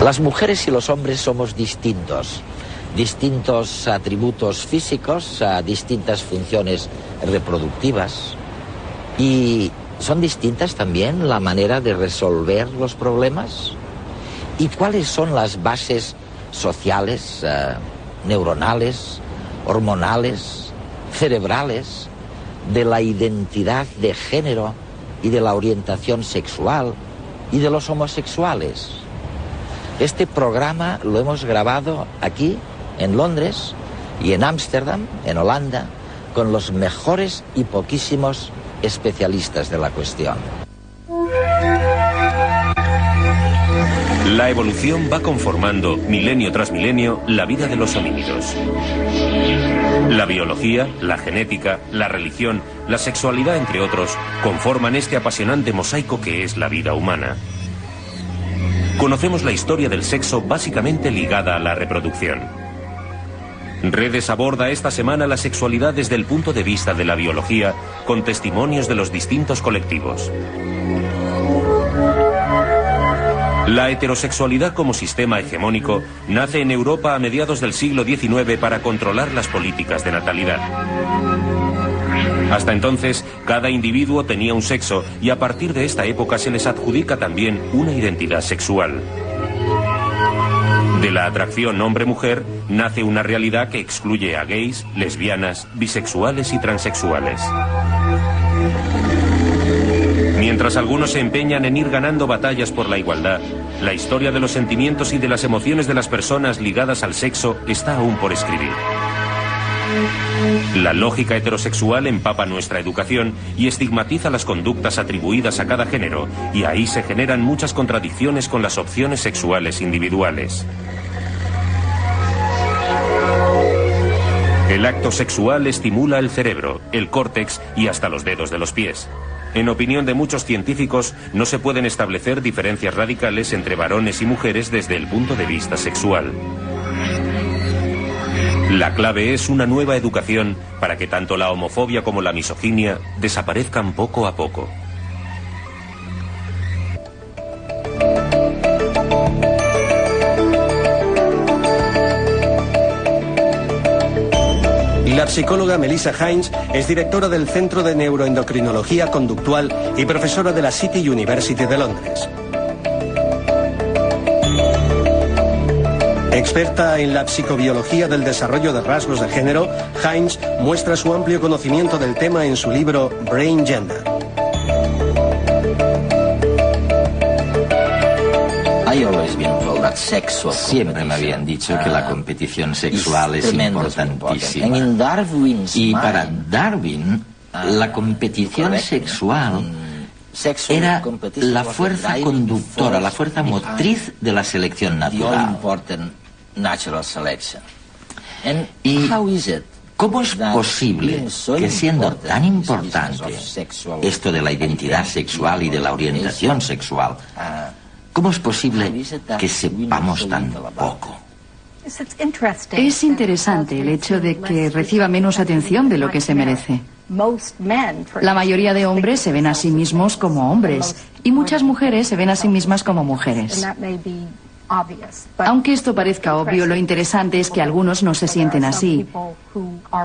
Las mujeres y los hombres somos distintos atributos físicos, distintas funciones reproductivas, y son distintas también la manera de resolver los problemas. ¿Y cuáles son las bases sociales, neuronales, hormonales, cerebrales de la identidad de género y de la orientación sexual y de los homosexuales? Este programa lo hemos grabado aquí, en Londres, y en Ámsterdam, en Holanda, con los mejores y poquísimos especialistas de la cuestión. La evolución va conformando, milenio tras milenio, la vida de los homínidos. La biología, la genética, la religión, la sexualidad, entre otros, conforman este apasionante mosaico que es la vida humana. Conocemos la historia del sexo básicamente ligada a la reproducción. Redes aborda esta semana la sexualidad desde el punto de vista de la biología, con testimonios de los distintos colectivos. La heterosexualidad como sistema hegemónico nace en Europa a mediados del siglo XIX para controlar las políticas de natalidad. Hasta entonces, cada individuo tenía un sexo y a partir de esta época se les adjudica también una identidad sexual. De la atracción hombre-mujer nace una realidad que excluye a gays, lesbianas, bisexuales y transexuales. Mientras algunos se empeñan en ir ganando batallas por la igualdad, la historia de los sentimientos y de las emociones de las personas ligadas al sexo está aún por escribir. La lógica heterosexual empapa nuestra educación y estigmatiza las conductas atribuidas a cada género, y ahí se generan muchas contradicciones con las opciones sexuales individuales. El acto sexual estimula el cerebro, el córtex y hasta los dedos de los pies. En opinión de muchos científicos, no se pueden establecer diferencias radicales entre varones y mujeres desde el punto de vista sexual. La clave es una nueva educación para que tanto la homofobia como la misoginia desaparezcan poco a poco. La psicóloga Melissa Hines es directora del Centro de Neuroendocrinología Conductual y profesora de la City University de Londres. Experta en la psicobiología del desarrollo de rasgos de género, Hines muestra su amplio conocimiento del tema en su libro Brain Gender. Siempre me habían dicho que la competición sexual es importantísima. Y para Darwin, la competición sexual era la fuerza conductora, la fuerza motriz de la selección natural. ¿Y cómo es posible que, siendo tan importante esto de la identidad sexual y de la orientación sexual, cómo es posible que sepamos tan poco? Es interesante el hecho de que reciba menos atención de lo que se merece. La mayoría de hombres se ven a sí mismos como hombres y muchas mujeres se ven a sí mismas como mujeres. Aunque esto parezca obvio, lo interesante es que algunos no se sienten así,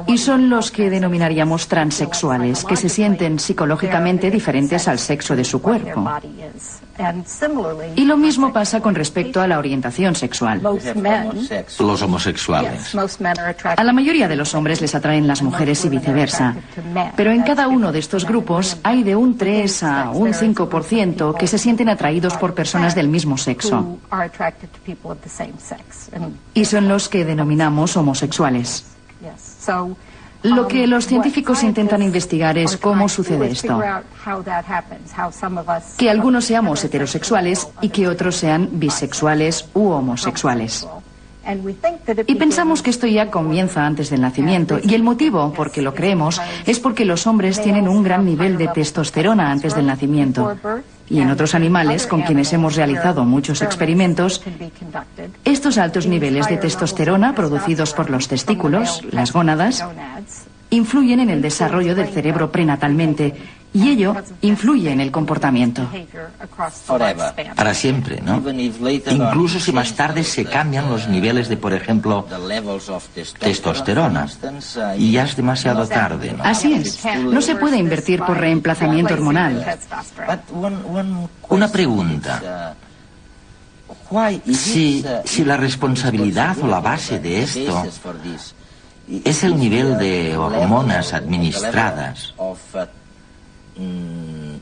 y son los que denominaríamos transexuales, que se sienten psicológicamente diferentes al sexo de su cuerpo. Y lo mismo pasa con respecto a la orientación sexual. Los homosexuales. A la mayoría de los hombres les atraen las mujeres y viceversa, pero en cada uno de estos grupos hay de un 3 a un 5% que se sienten atraídos por personas del mismo sexo, y son los que denominamos homosexuales. Lo que los científicos intentan investigar es cómo sucede esto. Que algunos seamos heterosexuales y que otros sean bisexuales u homosexuales. Y pensamos que esto ya comienza antes del nacimiento, y el motivo por que lo creemos es porque los hombres tienen un gran nivel de testosterona antes del nacimiento. y en otros animales con quienes hemos realizado muchos experimentos, estos altos niveles de testosterona producidos por los testículos, las gónadas, influyen en el desarrollo del cerebro prenatalmente y ello influye en el comportamiento. Para siempre, ¿no? Incluso si más tarde se cambian los niveles de, por ejemplo, testosterona. Y ya es demasiado tarde, ¿no? Así es. No se puede invertir por reemplazamiento hormonal. Una pregunta. Si la responsabilidad o la base de esto es el nivel de hormonas administradas,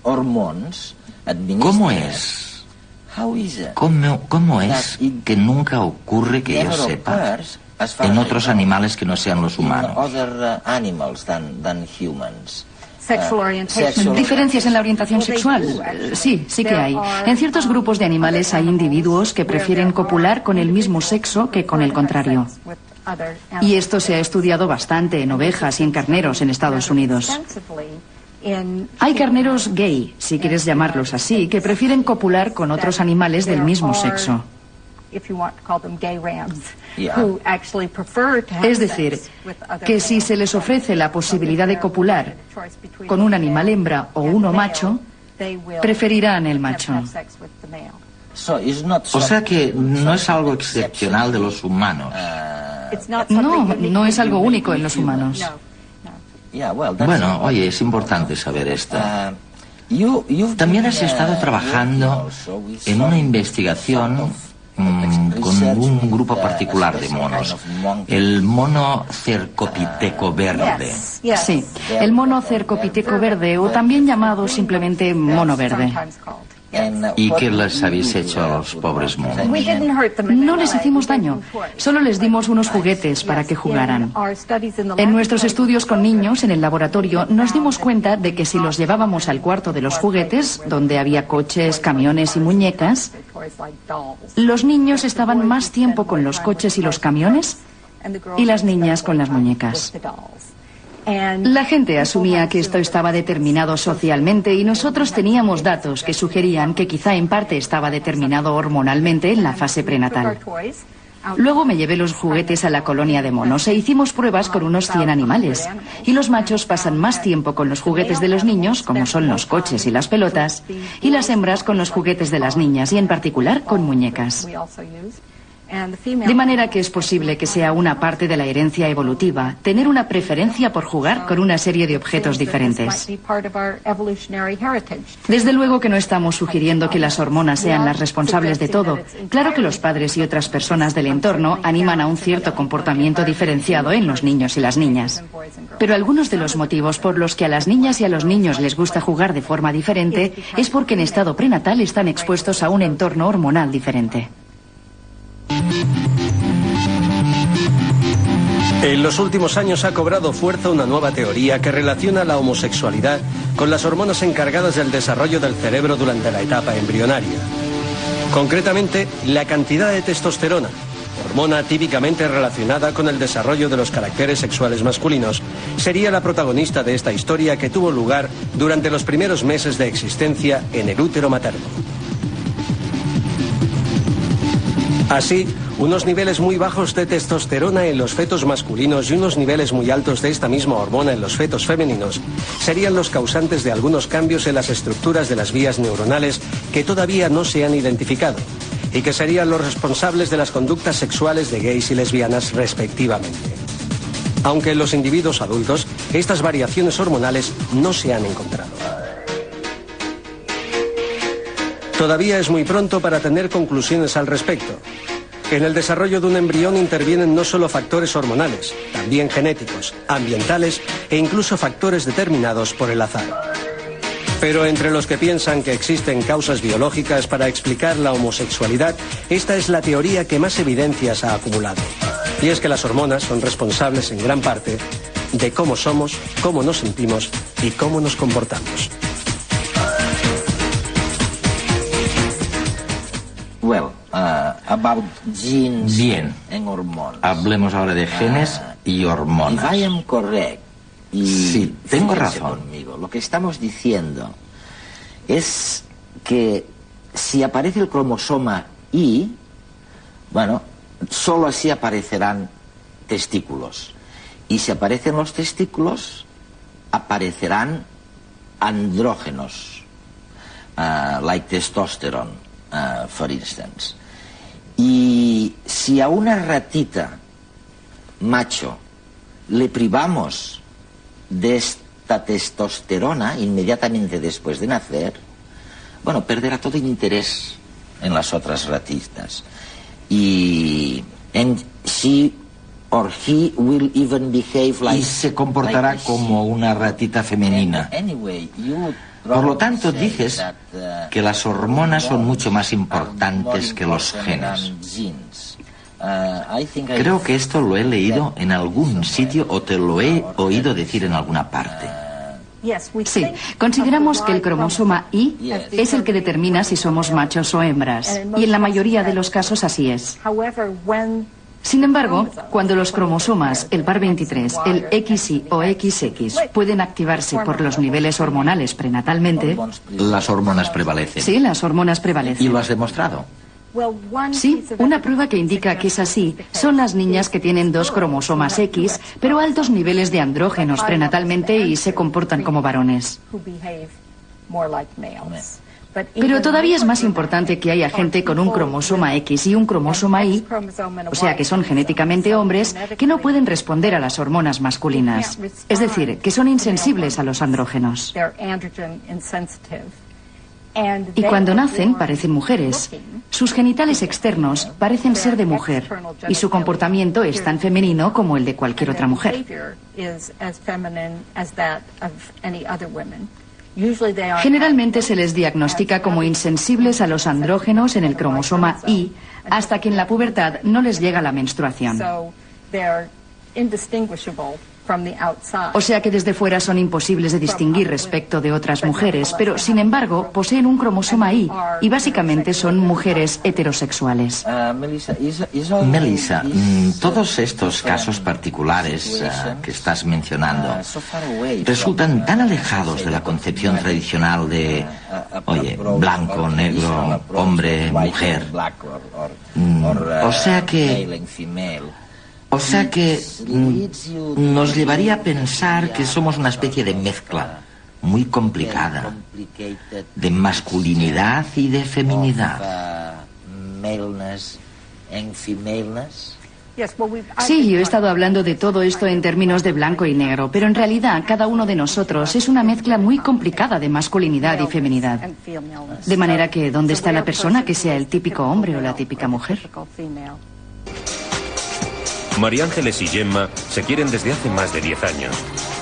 ¿cómo es? ¿Cómo es que nunca ocurre, que yo sepa, en otros animales que no sean los humanos? ¿Diferencias en la orientación sexual? Sí, sí que hay. En ciertos grupos de animales hay individuos que prefieren copular con el mismo sexo que con el contrario. Y esto se ha estudiado bastante en ovejas y en carneros en Estados Unidos. Hay carneros gay, si quieres llamarlos así, que prefieren copular con otros animales del mismo sexo. Es decir, que si se les ofrece la posibilidad de copular con un animal hembra o uno macho, preferirán el macho. O sea que no es algo excepcional de los humanos. No, no es algo único en los humanos. Bueno, oye, es importante saber esto. También has estado trabajando en una investigación con un grupo particular de monos, el mono cercopiteco verde. Sí, el mono cercopiteco verde, o también llamado simplemente mono verde. ¿Y qué les habéis hecho a los pobres monos? No les hicimos daño, solo les dimos unos juguetes para que jugaran. En nuestros estudios con niños en el laboratorio nos dimos cuenta de que si los llevábamos al cuarto de los juguetes, donde había coches, camiones y muñecas, los niños estaban más tiempo con los coches y los camiones y las niñas con las muñecas. La gente asumía que esto estaba determinado socialmente y nosotros teníamos datos que sugerían que quizá en parte estaba determinado hormonalmente en la fase prenatal. Luego me llevé los juguetes a la colonia de monos e hicimos pruebas con unos 100 animales. Y los machos pasan más tiempo con los juguetes de los niños, como son los coches y las pelotas, y las hembras con los juguetes de las niñas y en particular con muñecas. De manera que es posible que sea una parte de la herencia evolutiva, tener una preferencia por jugar con una serie de objetos diferentes. Desde luego que no estamos sugiriendo que las hormonas sean las responsables de todo. Claro que los padres y otras personas del entorno animan a un cierto comportamiento diferenciado en los niños y las niñas. Pero algunos de los motivos por los que a las niñas y a los niños les gusta jugar de forma diferente es porque en estado prenatal están expuestos a un entorno hormonal diferente. En los últimos años ha cobrado fuerza una nueva teoría que relaciona la homosexualidad con las hormonas encargadas del desarrollo del cerebro durante la etapa embrionaria. Concretamente, la cantidad de testosterona, hormona típicamente relacionada con el desarrollo de los caracteres sexuales masculinos, sería la protagonista de esta historia que tuvo lugar durante los primeros meses de existencia en el útero materno. Así, unos niveles muy bajos de testosterona en los fetos masculinos y unos niveles muy altos de esta misma hormona en los fetos femeninos serían los causantes de algunos cambios en las estructuras de las vías neuronales que todavía no se han identificado y que serían los responsables de las conductas sexuales de gays y lesbianas respectivamente. Aunque en los individuos adultos, estas variaciones hormonales no se han encontrado. Todavía es muy pronto para tener conclusiones al respecto. En el desarrollo de un embrión intervienen no solo factores hormonales, también genéticos, ambientales e incluso factores determinados por el azar. Pero entre los que piensan que existen causas biológicas para explicar la homosexualidad, esta es la teoría que más evidencias ha acumulado. Y es que las hormonas son responsables en gran parte de cómo somos, cómo nos sentimos y cómo nos comportamos. Bien, hablemos ahora de genes y hormonas. Sí, tengo razón. Conmigo. Lo que estamos diciendo es que si aparece el cromosoma Y, bueno, solo así aparecerán testículos. Y si aparecen los testículos, aparecerán andrógenos, like testosterone, for instance. Y si a una ratita macho le privamos de esta testosterona inmediatamente después de nacer, bueno, perderá todo interés en las otras ratitas. Y she or he will even behave like, y se comportará como una ratita femenina. Por lo tanto, dices que las hormonas son mucho más importantes que los genes. Creo que esto lo he leído en algún sitio o te lo he oído decir en alguna parte. Sí, consideramos que el cromosoma Y es el que determina si somos machos o hembras, y en la mayoría de los casos así es. Sin embargo, cuando los cromosomas, el par 23, el XY o XX, pueden activarse por los niveles hormonales prenatalmente... Las hormonas prevalecen. Sí, las hormonas prevalecen. ¿Y lo has demostrado? Sí, una prueba que indica que es así son las niñas que tienen 2 cromosomas X, pero altos niveles de andrógenos prenatalmente y se comportan como varones. Pero todavía es más importante que haya gente con un cromosoma X y un cromosoma Y, o sea que son genéticamente hombres, que no pueden responder a las hormonas masculinas. Es decir, que son insensibles a los andrógenos. Y cuando nacen parecen mujeres. Sus genitales externos parecen ser de mujer y su comportamiento es tan femenino como el de cualquier otra mujer. Generalmente se les diagnostica como insensibles a los andrógenos en el cromosoma Y hasta que en la pubertad no les llega la menstruación. O sea que desde fuera son imposibles de distinguir respecto de otras mujeres, pero sin embargo poseen un cromosoma Y y básicamente son mujeres heterosexuales. Melissa, todos estos casos particulares que estás mencionando resultan tan alejados de la concepción tradicional de, oye, blanco, negro, hombre, mujer. O sea que nos llevaría a pensar que somos una especie de mezcla muy complicada de masculinidad y de feminidad. Sí, yo he estado hablando de todo esto en términos de blanco y negro, pero en realidad cada uno de nosotros es una mezcla muy complicada de masculinidad y feminidad. De manera que, ¿dónde está la persona que sea el típico hombre o la típica mujer? María Ángeles y Gemma se quieren desde hace más de 10 años.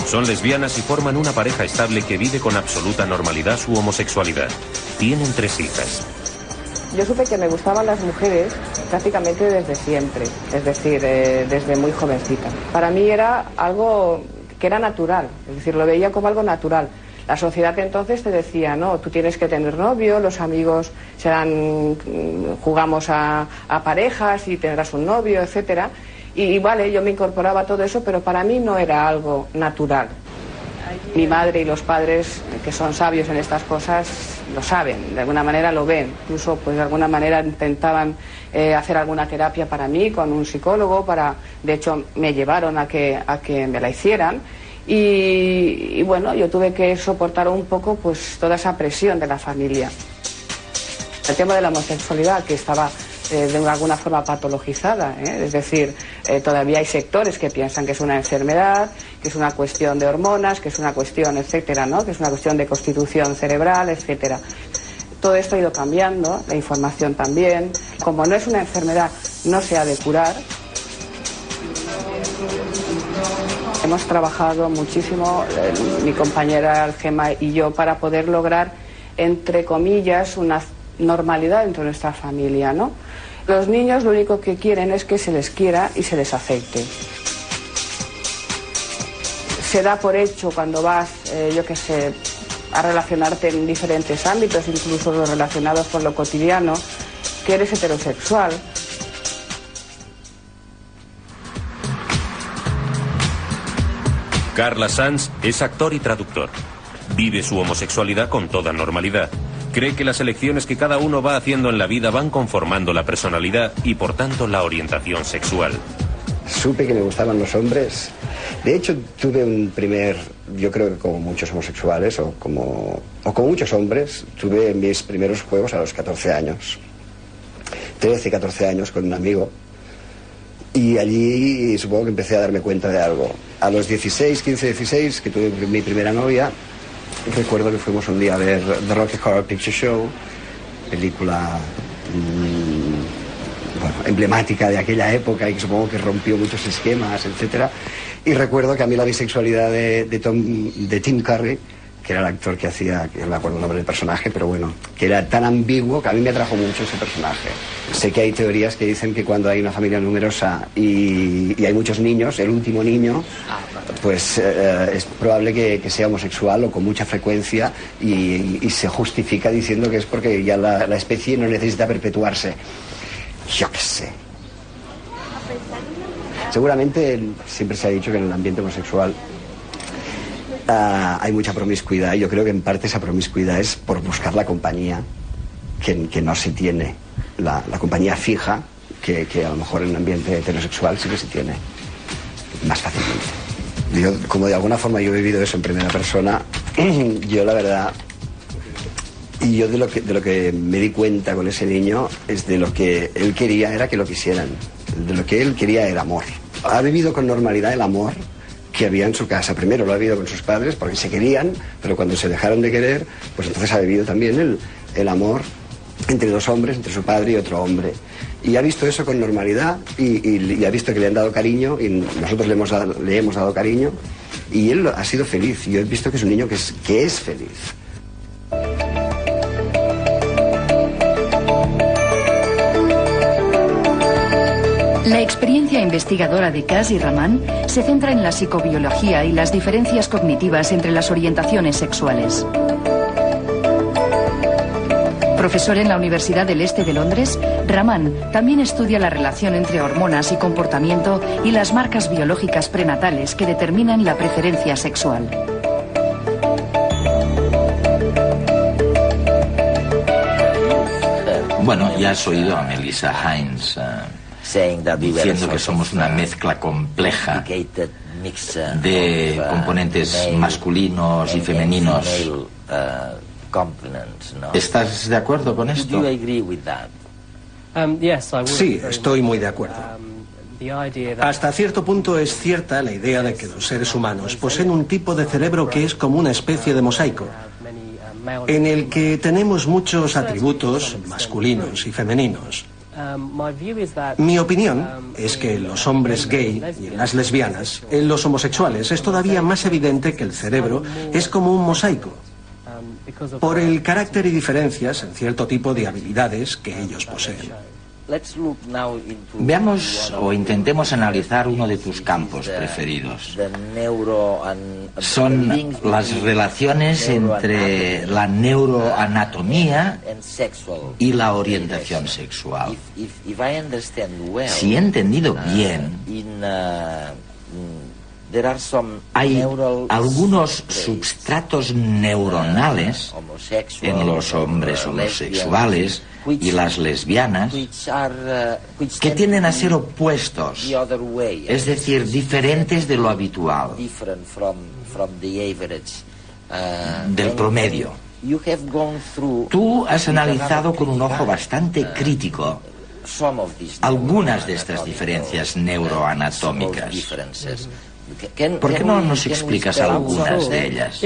Son lesbianas y forman una pareja estable que vive con absoluta normalidad su homosexualidad. Tienen 3 hijas. Yo supe que me gustaban las mujeres prácticamente desde siempre, es decir, desde muy jovencita. Para mí era algo que era natural, es decir, lo veía como algo natural. La sociedad entonces te decía, no, tú tienes que tener novio, los amigos jugamos a parejas y tendrás un novio, etcétera. Y vale, yo me incorporaba a todo eso, pero para mí no era algo natural. Mi madre y los padres, que son sabios en estas cosas, lo saben, de alguna manera lo ven. Incluso, pues de alguna manera intentaban hacer alguna terapia para mí con un psicólogo, de hecho me llevaron a que me la hicieran. Y bueno, yo tuve que soportar un poco pues toda esa presión de la familia. El tema de la homosexualidad, que estaba de alguna forma patologizada, es decir, todavía hay sectores que piensan que es una enfermedad, que es una cuestión de hormonas, que es una cuestión, etcétera, ¿no? Que es una cuestión de constitución cerebral, etcétera. Todo esto ha ido cambiando, la información también. Como no es una enfermedad, no se ha de curar. Hemos trabajado muchísimo, mi compañera Gemma y yo, para poder lograr, entre comillas, una normalidad dentro de nuestra familia, ¿no? Los niños lo único que quieren es que se les quiera y se les acepte. Se da por hecho cuando vas, yo qué sé, a relacionarte en diferentes ámbitos, incluso los relacionados con lo cotidiano, que eres heterosexual. Carla Sanz es actor y traductor. Vive su homosexualidad con toda normalidad. Cree que las elecciones que cada uno va haciendo en la vida van conformando la personalidad y por tanto la orientación sexual. Supe que me gustaban los hombres. De hecho, tuve un primer, yo creo que como muchos homosexuales o como muchos hombres, tuve mis primeros juegos a los 14 años. 13, 14 años con un amigo. Y allí supongo que empecé a darme cuenta de algo. A los 16, 15, 16, que tuve mi primera novia, recuerdo que fuimos un día a ver The Rocky Horror Picture Show, película emblemática de aquella época y que supongo que rompió muchos esquemas, etc. Y recuerdo que a mí la bisexualidad de Tim Curry, que era el actor que hacía, que no me acuerdo el nombre del personaje, pero bueno, que era tan ambiguo que a mí me atrajo mucho ese personaje. Sé que hay teorías que dicen que cuando hay una familia numerosa y hay muchos niños, el último niño, pues es probable que sea homosexual o con mucha frecuencia y se justifica diciendo que es porque ya la especie no necesita perpetuarse. Yo qué sé. Seguramente siempre se ha dicho que en el ambiente homosexual hay mucha promiscuidad y yo creo que en parte esa promiscuidad es por buscar la compañía que no se tiene, la compañía fija que a lo mejor en un ambiente heterosexual sí que se tiene más fácilmente. Yo, como de alguna forma yo he vivido eso en primera persona, yo la verdad, y yo de lo que me di cuenta con ese niño es de lo que él quería era que lo quisieran, de lo que él quería era amor. Ha vivido con normalidad el amor que había en su casa. Primero lo ha vivido con sus padres porque se querían, pero cuando se dejaron de querer, pues entonces ha vivido también el amor entre dos hombres, entre su padre y otro hombre. Y ha visto eso con normalidad y ha visto que le han dado cariño y nosotros le hemos dado cariño y él ha sido feliz. Yo he visto que es un niño que es feliz. La experiencia investigadora de Kaz y Rahman se centra en la psicobiología y las diferencias cognitivas entre las orientaciones sexuales. Profesor en la Universidad del Este de Londres, Rahman también estudia la relación entre hormonas y comportamiento y las marcas biológicas prenatales que determinan la preferencia sexual. Bueno, ya has oído a Melissa Hines diciendo que somos una mezcla compleja de componentes masculinos y femeninos. ¿Estás de acuerdo con esto? Sí, estoy muy de acuerdo. Hasta cierto punto es cierta la idea de que los seres humanos poseen un tipo de cerebro que es como una especie de mosaico, en el que tenemos muchos atributos masculinos y femeninos. Mi opinión es que en los hombres gay y en las lesbianas, en los homosexuales, es todavía más evidente que el cerebro es como un mosaico, por el carácter y diferencias en cierto tipo de habilidades que ellos poseen. Veamos o intentemos analizar uno de tus campos preferidos. Son las relaciones entre la neuroanatomía y la orientación sexual. Si he entendido bien, hay algunos substratos neuronales en los hombres homosexuales y las lesbianas que tienden a ser opuestos, es decir, diferentes de lo habitual, del promedio. Tú has analizado con un ojo bastante crítico algunas de estas diferencias neuroanatómicas. ¿Por qué no nos explicas algunas de ellas?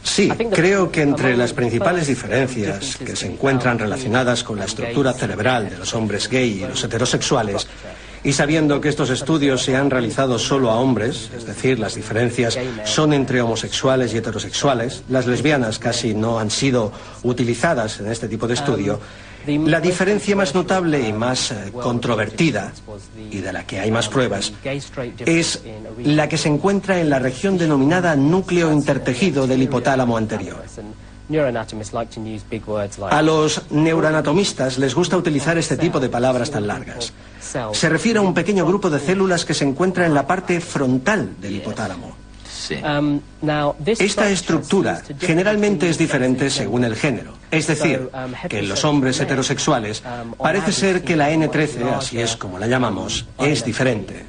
Sí, creo que entre las principales diferencias que se encuentran relacionadas con la estructura cerebral de los hombres gay y los heterosexuales, y sabiendo que estos estudios se han realizado solo a hombres, es decir, las diferencias son entre homosexuales y heterosexuales, las lesbianas casi no han sido utilizadas en este tipo de estudio, la diferencia más notable y más controvertida, y de la que hay más pruebas, es la que se encuentra en la región denominada núcleo intertejido del hipotálamo anterior. A los neuroanatomistas les gusta utilizar este tipo de palabras tan largas. Se refiere a un pequeño grupo de células que se encuentra en la parte frontal del hipotálamo. Sí. Esta estructura generalmente es diferente según el género. Es decir, que en los hombres heterosexuales parece ser que la N13, así es como la llamamos, es diferente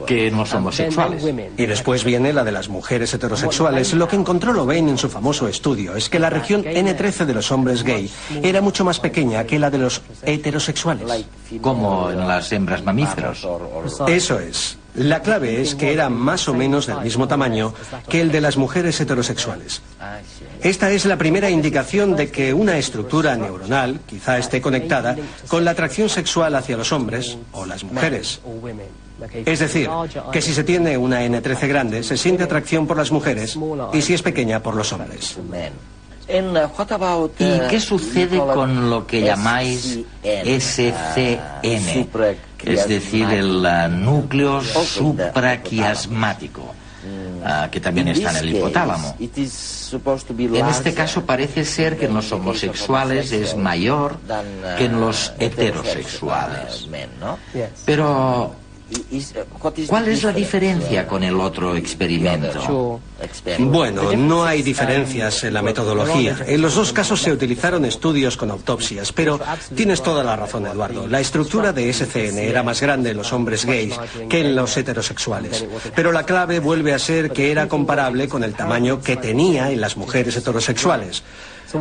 que en los homosexuales. Y después viene la de las mujeres heterosexuales. Lo que encontró Louvain en su famoso estudio es que la región N13 de los hombres gay era mucho más pequeña que la de los heterosexuales. Como en las hembras mamíferos. Eso es. La clave es que era más o menos del mismo tamaño que el de las mujeres heterosexuales. Esta es la primera indicación de que una estructura neuronal quizá esté conectada con la atracción sexual hacia los hombres o las mujeres. Es decir, que si se tiene una N13 grande, se siente atracción por las mujeres y si es pequeña, por los hombres. ¿Y qué sucede con lo que llamáis SCN? Es decir, el núcleo supraquiasmático, que también está en el hipotálamo. En este caso parece ser que en los homosexuales es mayor que en los heterosexuales. Pero ¿cuál es la diferencia con el otro experimento? Bueno, no hay diferencias en la metodología. En los dos casos se utilizaron estudios con autopsias, pero tienes toda la razón, Eduardo. La estructura de SCN era más grande en los hombres gays que en los heterosexuales. Pero la clave vuelve a ser que era comparable con el tamaño que tenía en las mujeres heterosexuales.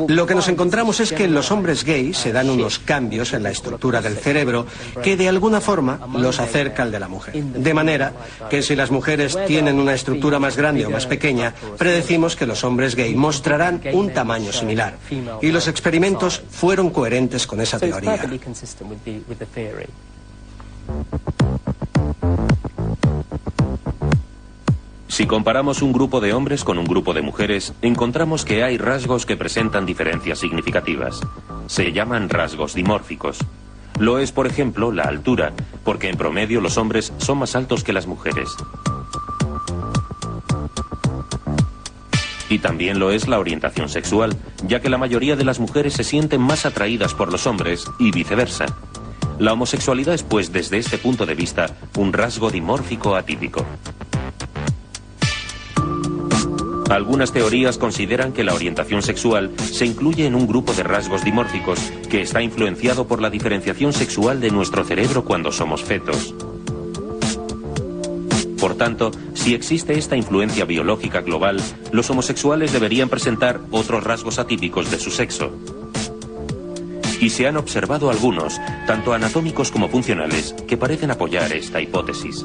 Lo que nos encontramos es que en los hombres gays se dan unos cambios en la estructura del cerebro que de alguna forma los acerca al de la mujer. De manera que si las mujeres tienen una estructura más grande o más pequeña, predecimos que los hombres gay mostrarán un tamaño similar. Y los experimentos fueron coherentes con esa teoría. Si comparamos un grupo de hombres con un grupo de mujeres, encontramos que hay rasgos que presentan diferencias significativas. Se llaman rasgos dimórficos. Lo es, por ejemplo, la altura, porque en promedio los hombres son más altos que las mujeres. Y también lo es la orientación sexual, ya que la mayoría de las mujeres se sienten más atraídas por los hombres y viceversa. La homosexualidad es, pues, desde este punto de vista, un rasgo dimórfico atípico. Algunas teorías consideran que la orientación sexual se incluye en un grupo de rasgos dimórficos que está influenciado por la diferenciación sexual de nuestro cerebro cuando somos fetos. Por tanto, si existe esta influencia biológica global, los homosexuales deberían presentar otros rasgos atípicos de su sexo. Y se han observado algunos, tanto anatómicos como funcionales, que parecen apoyar esta hipótesis.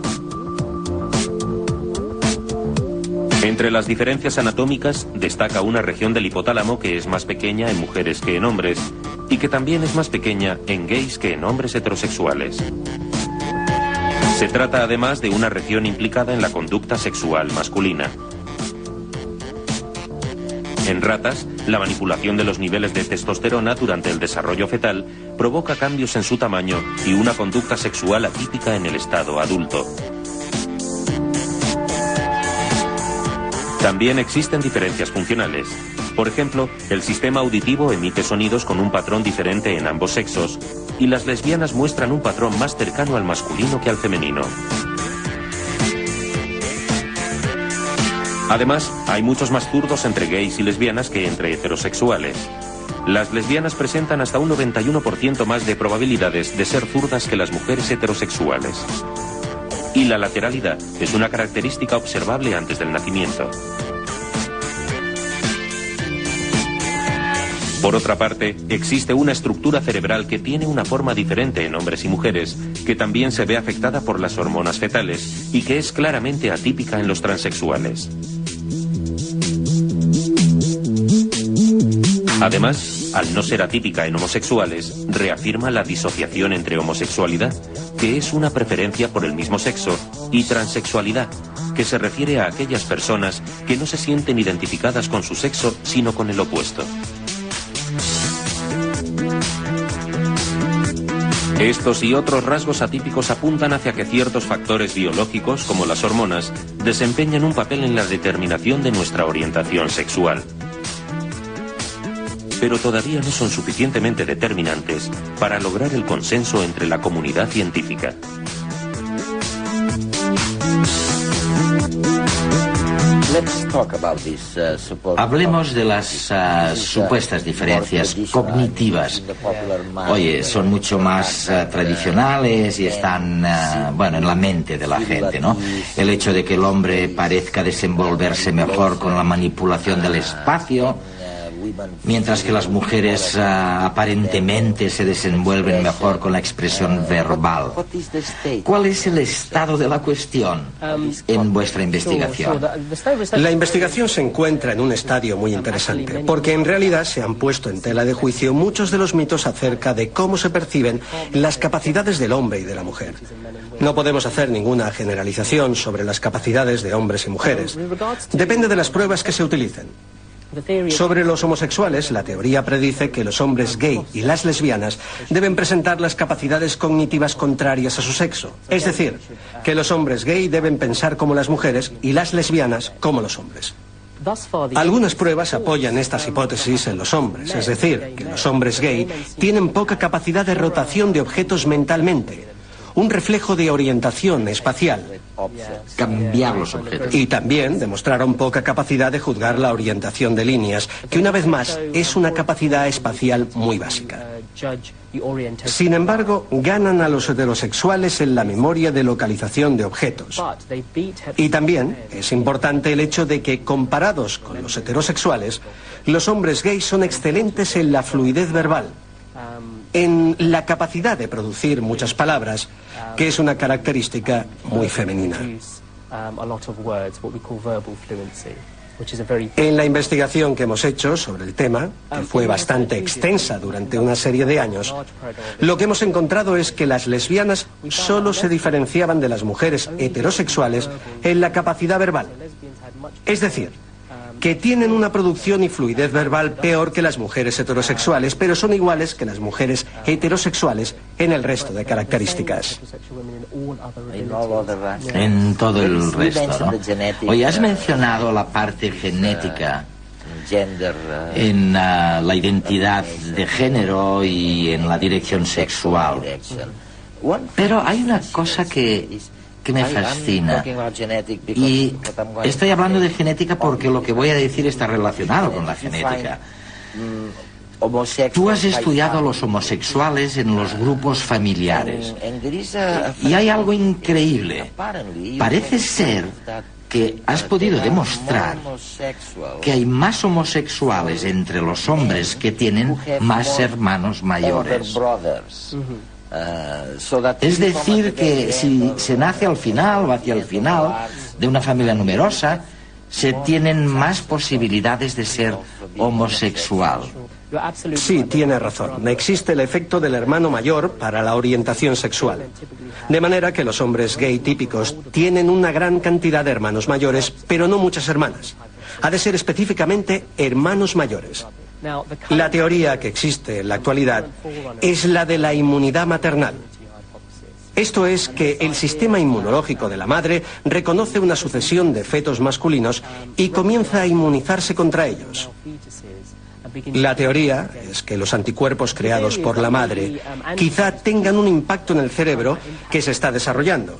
Entre las diferencias anatómicas destaca una región del hipotálamo que es más pequeña en mujeres que en hombres y que también es más pequeña en gays que en hombres heterosexuales. Se trata además de una región implicada en la conducta sexual masculina. En ratas, la manipulación de los niveles de testosterona durante el desarrollo fetal provoca cambios en su tamaño y una conducta sexual atípica en el estado adulto. También existen diferencias funcionales. Por ejemplo, el sistema auditivo emite sonidos con un patrón diferente en ambos sexos, y las lesbianas muestran un patrón más cercano al masculino que al femenino. Además, hay muchos más zurdos entre gays y lesbianas que entre heterosexuales. Las lesbianas presentan hasta un 91% más de probabilidades de ser zurdas que las mujeres heterosexuales. Y la lateralidad es una característica observable antes del nacimiento. Por otra parte, existe una estructura cerebral que tiene una forma diferente en hombres y mujeres, que también se ve afectada por las hormonas fetales y que es claramente atípica en los transexuales. Además, al no ser atípica en homosexuales, reafirma la disociación entre homosexualidad, que es una preferencia por el mismo sexo, y transexualidad, que se refiere a aquellas personas que no se sienten identificadas con su sexo, sino con el opuesto. Estos y otros rasgos atípicos apuntan hacia que ciertos factores biológicos, como las hormonas, desempeñan un papel en la determinación de nuestra orientación sexual. Pero todavía no son suficientemente determinantes para lograr el consenso entre la comunidad científica. Hablemos de las supuestas diferencias cognitivas. Oye, son mucho más tradicionales y están, bueno, en la mente de la gente, ¿no? El hecho de que el hombre parezca desenvolverse mejor con la manipulación del espacio, mientras que las mujeres aparentemente se desenvuelven mejor con la expresión verbal. ¿Cuál es el estado de la cuestión en vuestra investigación? La investigación se encuentra en un estadio muy interesante, porque en realidad se han puesto en tela de juicio muchos de los mitos acerca de cómo se perciben las capacidades del hombre y de la mujer. No podemos hacer ninguna generalización sobre las capacidades de hombres y mujeres. Depende de las pruebas que se utilicen. Sobre los homosexuales, la teoría predice que los hombres gay y las lesbianas deben presentar las capacidades cognitivas contrarias a su sexo. Es decir, que los hombres gay deben pensar como las mujeres y las lesbianas como los hombres. Algunas pruebas apoyan estas hipótesis en los hombres, es decir, que los hombres gay tienen poca capacidad de rotación de objetos mentalmente, un reflejo de orientación espacial. Cambiar los objetos. Y también demostraron poca capacidad de juzgar la orientación de líneas, que una vez más es una capacidad espacial muy básica. Sin embargo, ganan a los heterosexuales en la memoria de localización de objetos. Y también es importante el hecho de que, comparados con los heterosexuales, los hombres gays son excelentes en la fluidez verbal, en la capacidad de producir muchas palabras, que es una característica muy femenina. En la investigación que hemos hecho sobre el tema, que fue bastante extensa durante una serie de años, lo que hemos encontrado es que las lesbianas solo se diferenciaban de las mujeres heterosexuales en la capacidad verbal. Es decir, que tienen una producción y fluidez verbal peor que las mujeres heterosexuales, pero son iguales que las mujeres heterosexuales en el resto de características. En todo el resto, ¿no? Hoy has mencionado la parte genética en la identidad de género y en la dirección sexual. Pero hay una cosa que me fascina, y estoy hablando de genética porque lo que voy a decir está relacionado con la genética. Tú has estudiado a los homosexuales en los grupos familiares y hay algo increíble. Parece ser que has podido demostrar que hay más homosexuales entre los hombres que tienen más hermanos mayores. Es decir, que si se nace al final o hacia el final de una familia numerosa, se tienen más posibilidades de ser homosexual. Sí, tiene razón. Existe el efecto del hermano mayor para la orientación sexual. De manera que los hombres gay típicos tienen una gran cantidad de hermanos mayores, pero no muchas hermanas. Ha de ser específicamente hermanos mayores. La teoría que existe en la actualidad es la de la inmunidad maternal. Esto es que el sistema inmunológico de la madre reconoce una sucesión de fetos masculinos y comienza a inmunizarse contra ellos. La teoría es que los anticuerpos creados por la madre quizá tengan un impacto en el cerebro que se está desarrollando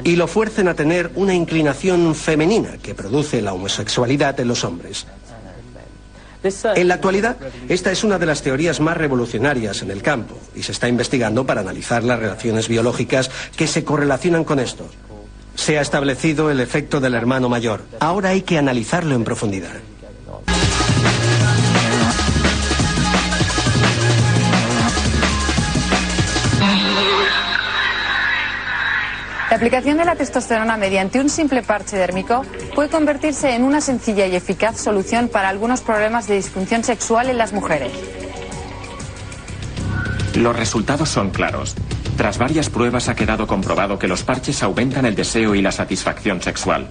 y lo fuercen a tener una inclinación femenina que produce la homosexualidad en los hombres. En la actualidad, esta es una de las teorías más revolucionarias en el campo y se está investigando para analizar las relaciones biológicas que se correlacionan con esto. Se ha establecido el efecto del hermano mayor. Ahora hay que analizarlo en profundidad. La aplicación de la testosterona mediante un simple parche dérmico puede convertirse en una sencilla y eficaz solución para algunos problemas de disfunción sexual en las mujeres. Los resultados son claros. Tras varias pruebas ha quedado comprobado que los parches aumentan el deseo y la satisfacción sexual.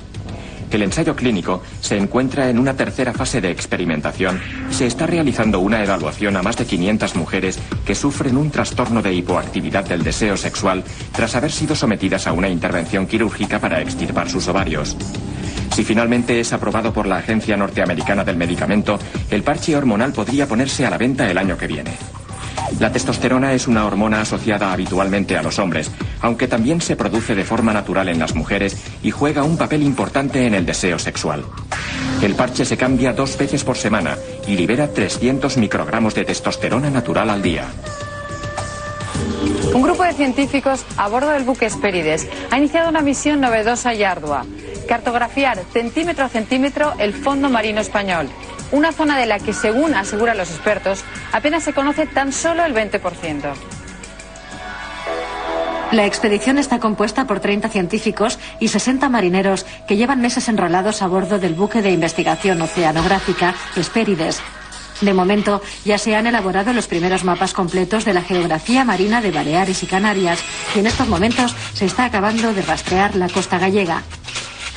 El ensayo clínico se encuentra en una tercera fase de experimentación. Se está realizando una evaluación a más de 500 mujeres que sufren un trastorno de hipoactividad del deseo sexual tras haber sido sometidas a una intervención quirúrgica para extirpar sus ovarios. Si finalmente es aprobado por la Agencia Norteamericana del Medicamento, el parche hormonal podría ponerse a la venta el año que viene. La testosterona es una hormona asociada habitualmente a los hombres, aunque también se produce de forma natural en las mujeres y juega un papel importante en el deseo sexual. El parche se cambia 2 veces por semana y libera 300 microgramos de testosterona natural al día. Un grupo de científicos a bordo del buque Hespérides ha iniciado una misión novedosa y ardua: cartografiar centímetro a centímetro el fondo marino español, una zona de la que, según aseguran los expertos, apenas se conoce tan solo el 20%. La expedición está compuesta por 30 científicos y 60 marineros que llevan meses enrolados a bordo del buque de investigación oceanográfica Hespérides. De momento, ya se han elaborado los primeros mapas completos de la geografía marina de Baleares y Canarias, y en estos momentos se está acabando de rastrear la costa gallega.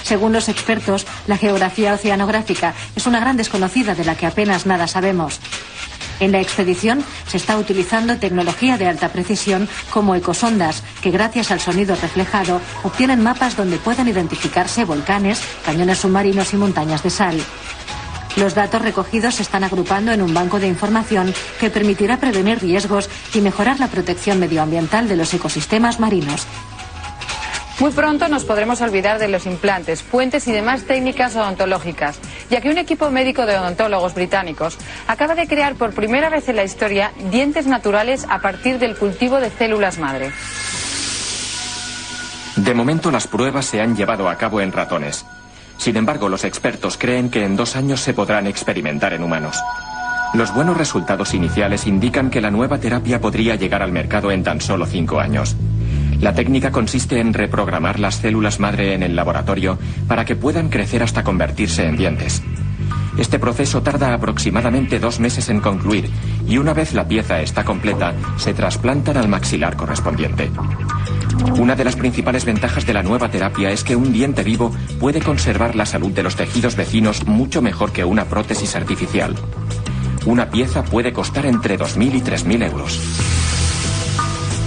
Según los expertos, la geografía oceanográfica es una gran desconocida de la que apenas nada sabemos. En la expedición se está utilizando tecnología de alta precisión como ecosondas, que gracias al sonido reflejado obtienen mapas donde pueden identificarse volcanes, cañones submarinos y montañas de sal. Los datos recogidos se están agrupando en un banco de información que permitirá prevenir riesgos y mejorar la protección medioambiental de los ecosistemas marinos. Muy pronto nos podremos olvidar de los implantes, puentes y demás técnicas odontológicas, ya que un equipo médico de odontólogos británicos acaba de crear por primera vez en la historia dientes naturales a partir del cultivo de células madre. De momento las pruebas se han llevado a cabo en ratones. Sin embargo, los expertos creen que en 2 años se podrán experimentar en humanos. Los buenos resultados iniciales indican que la nueva terapia podría llegar al mercado en tan solo 5 años. La técnica consiste en reprogramar las células madre en el laboratorio para que puedan crecer hasta convertirse en dientes. Este proceso tarda aproximadamente 2 meses en concluir y una vez la pieza está completa, se trasplantan al maxilar correspondiente. Una de las principales ventajas de la nueva terapia es que un diente vivo puede conservar la salud de los tejidos vecinos mucho mejor que una prótesis artificial. Una pieza puede costar entre 2.000 y 3.000 euros.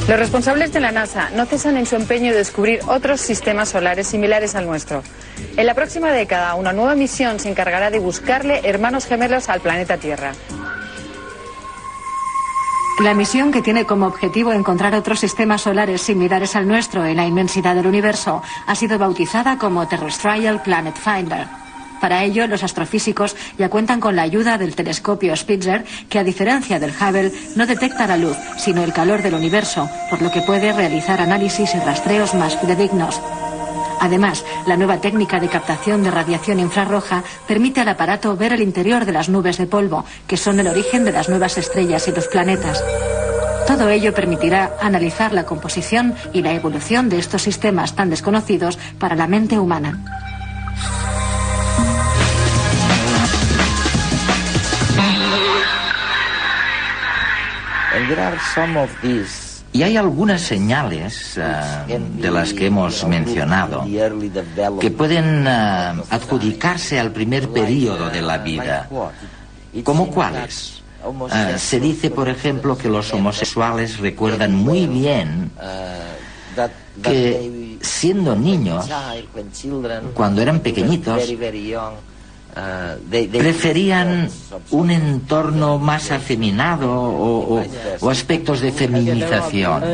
Los responsables de la NASA no cesan en su empeño de descubrir otros sistemas solares similares al nuestro. En la próxima década, una nueva misión se encargará de buscarle hermanos gemelos al planeta Tierra. La misión, que tiene como objetivo encontrar otros sistemas solares similares al nuestro en la inmensidad del universo, ha sido bautizada como Terrestrial Planet Finder. Para ello, los astrofísicos ya cuentan con la ayuda del telescopio Spitzer, que a diferencia del Hubble no detecta la luz, sino el calor del universo, por lo que puede realizar análisis y rastreos más fidedignos. Además, la nueva técnica de captación de radiación infrarroja permite al aparato ver el interior de las nubes de polvo, que son el origen de las nuevas estrellas y los planetas. Todo ello permitirá analizar la composición y la evolución de estos sistemas tan desconocidos para la mente humana. Y hay algunas señales de las que hemos mencionado que pueden adjudicarse al primer periodo de la vida. ¿Cómo cuáles? Se dice, por ejemplo, que los homosexuales recuerdan muy bien que siendo niños, cuando eran pequeñitos, preferían un entorno más afeminado o aspectos de feminización.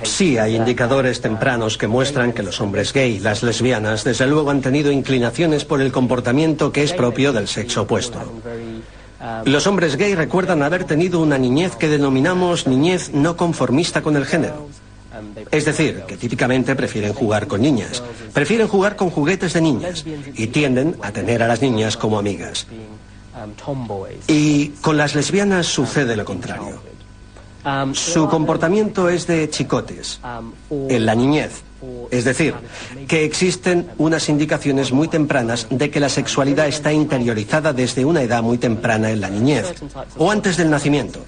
Sí, hay indicadores tempranos que muestran que los hombres gay y las lesbianas desde luego han tenido inclinaciones por el comportamiento que es propio del sexo opuesto. Los hombres gay recuerdan haber tenido una niñez que denominamos niñez no conformista con el género. Es decir, que típicamente prefieren jugar con niñas, prefieren jugar con juguetes de niñas y tienden a tener a las niñas como amigas. Y con las lesbianas sucede lo contrario. Su comportamiento es de chicotes, en la niñez. Es decir, que existen unas indicaciones muy tempranas de que la sexualidad está interiorizada desde una edad muy temprana en la niñez, o antes del nacimiento.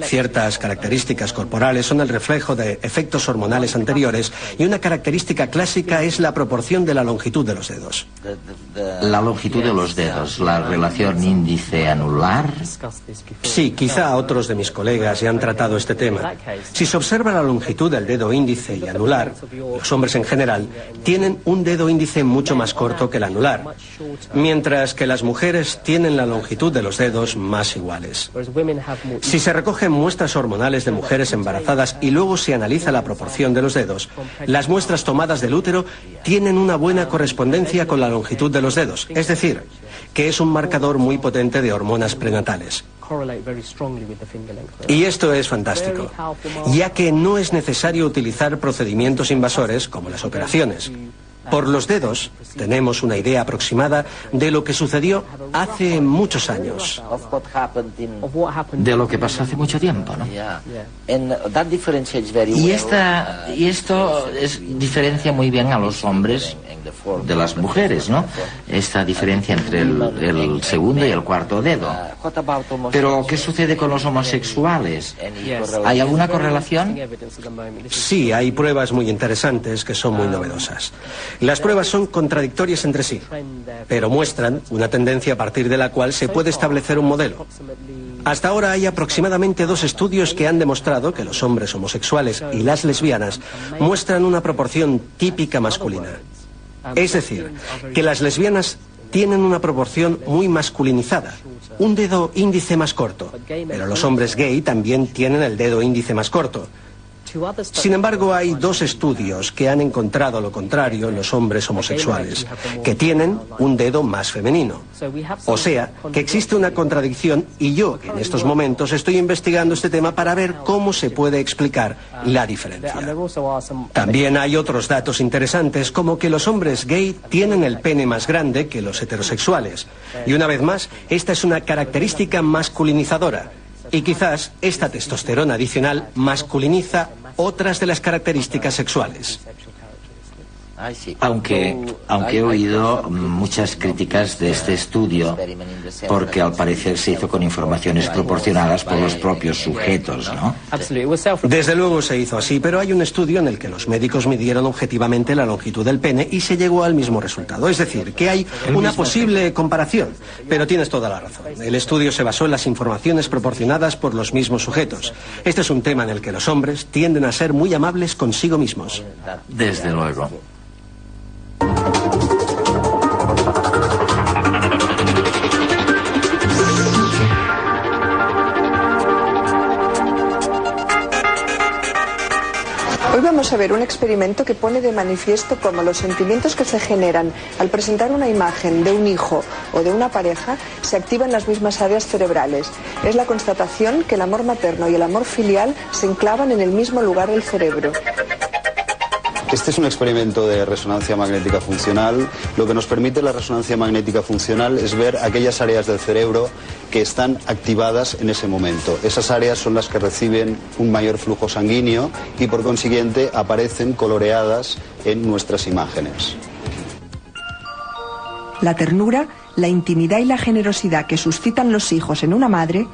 Ciertas características corporales son el reflejo de efectos hormonales anteriores y una característica clásica es la proporción de la longitud de los dedos. La longitud de los dedos, la relación índice-anular. Sí, quizá otros de mis colegas ya han tratado este tema. Si se observa la longitud del dedo índice y anular, los hombres en general tienen un dedo índice mucho más corto que el anular, mientras que las mujeres tienen la longitud de los dedos más iguales. Si se recogen muestras hormonales de mujeres embarazadas y luego se analiza la proporción de los dedos, las muestras tomadas del útero tienen una buena correspondencia con la longitud de los dedos, es decir, que es un marcador muy potente de hormonas prenatales. Y esto es fantástico, ya que no es necesario utilizar procedimientos invasores como las operaciones. Por los dedos tenemos una idea aproximada de lo que sucedió hace muchos años. De lo que pasó hace mucho tiempo, ¿no? Y esto diferencia muy bien a los hombres de las mujeres, ¿no? Esta diferencia entre el segundo y el cuarto dedo. Pero, ¿qué sucede con los homosexuales? ¿Hay alguna correlación? Sí, hay pruebas muy interesantes que son muy novedosas. Las pruebas son contradictorias entre sí, pero muestran una tendencia a partir de la cual se puede establecer un modelo. Hasta ahora hay aproximadamente 2 estudios que han demostrado que los hombres homosexuales y las lesbianas muestran una proporción típica masculina. Es decir, que las lesbianas tienen una proporción muy masculinizada, un dedo índice más corto, pero los hombres gay también tienen el dedo índice más corto. Sin embargo, hay 2 estudios que han encontrado lo contrario en los hombres homosexuales, que tienen un dedo más femenino. O sea, que existe una contradicción y yo en estos momentos estoy investigando este tema para ver cómo se puede explicar la diferencia. También hay otros datos interesantes, como que los hombres gay tienen el pene más grande que los heterosexuales. Y una vez más, esta es una característica masculinizadora. Y quizás esta testosterona adicional masculiniza otras de las características sexuales. Aunque he oído muchas críticas de este estudio, porque al parecer se hizo con informaciones proporcionadas por los propios sujetos, ¿no? Desde luego se hizo así, pero hay un estudio en el que los médicos midieron objetivamente la longitud del pene y se llegó al mismo resultado. Es decir, que hay una posible comparación, pero tienes toda la razón. El estudio se basó en las informaciones proporcionadas por los mismos sujetos. Este es un tema en el que los hombres tienden a ser muy amables consigo mismos. Desde luego. Hoy vamos a ver un experimento que pone de manifiesto cómo los sentimientos que se generan al presentar una imagen de un hijo o de una pareja se activan en las mismas áreas cerebrales. Es la constatación que el amor materno y el amor filial se enclavan en el mismo lugar del cerebro. Este es un experimento de resonancia magnética funcional. Lo que nos permite la resonancia magnética funcional es ver aquellas áreas del cerebro que están activadas en ese momento. Esas áreas son las que reciben un mayor flujo sanguíneo y por consiguiente aparecen coloreadas en nuestras imágenes. La ternura, la intimidad y la generosidad que suscitan los hijos en una madre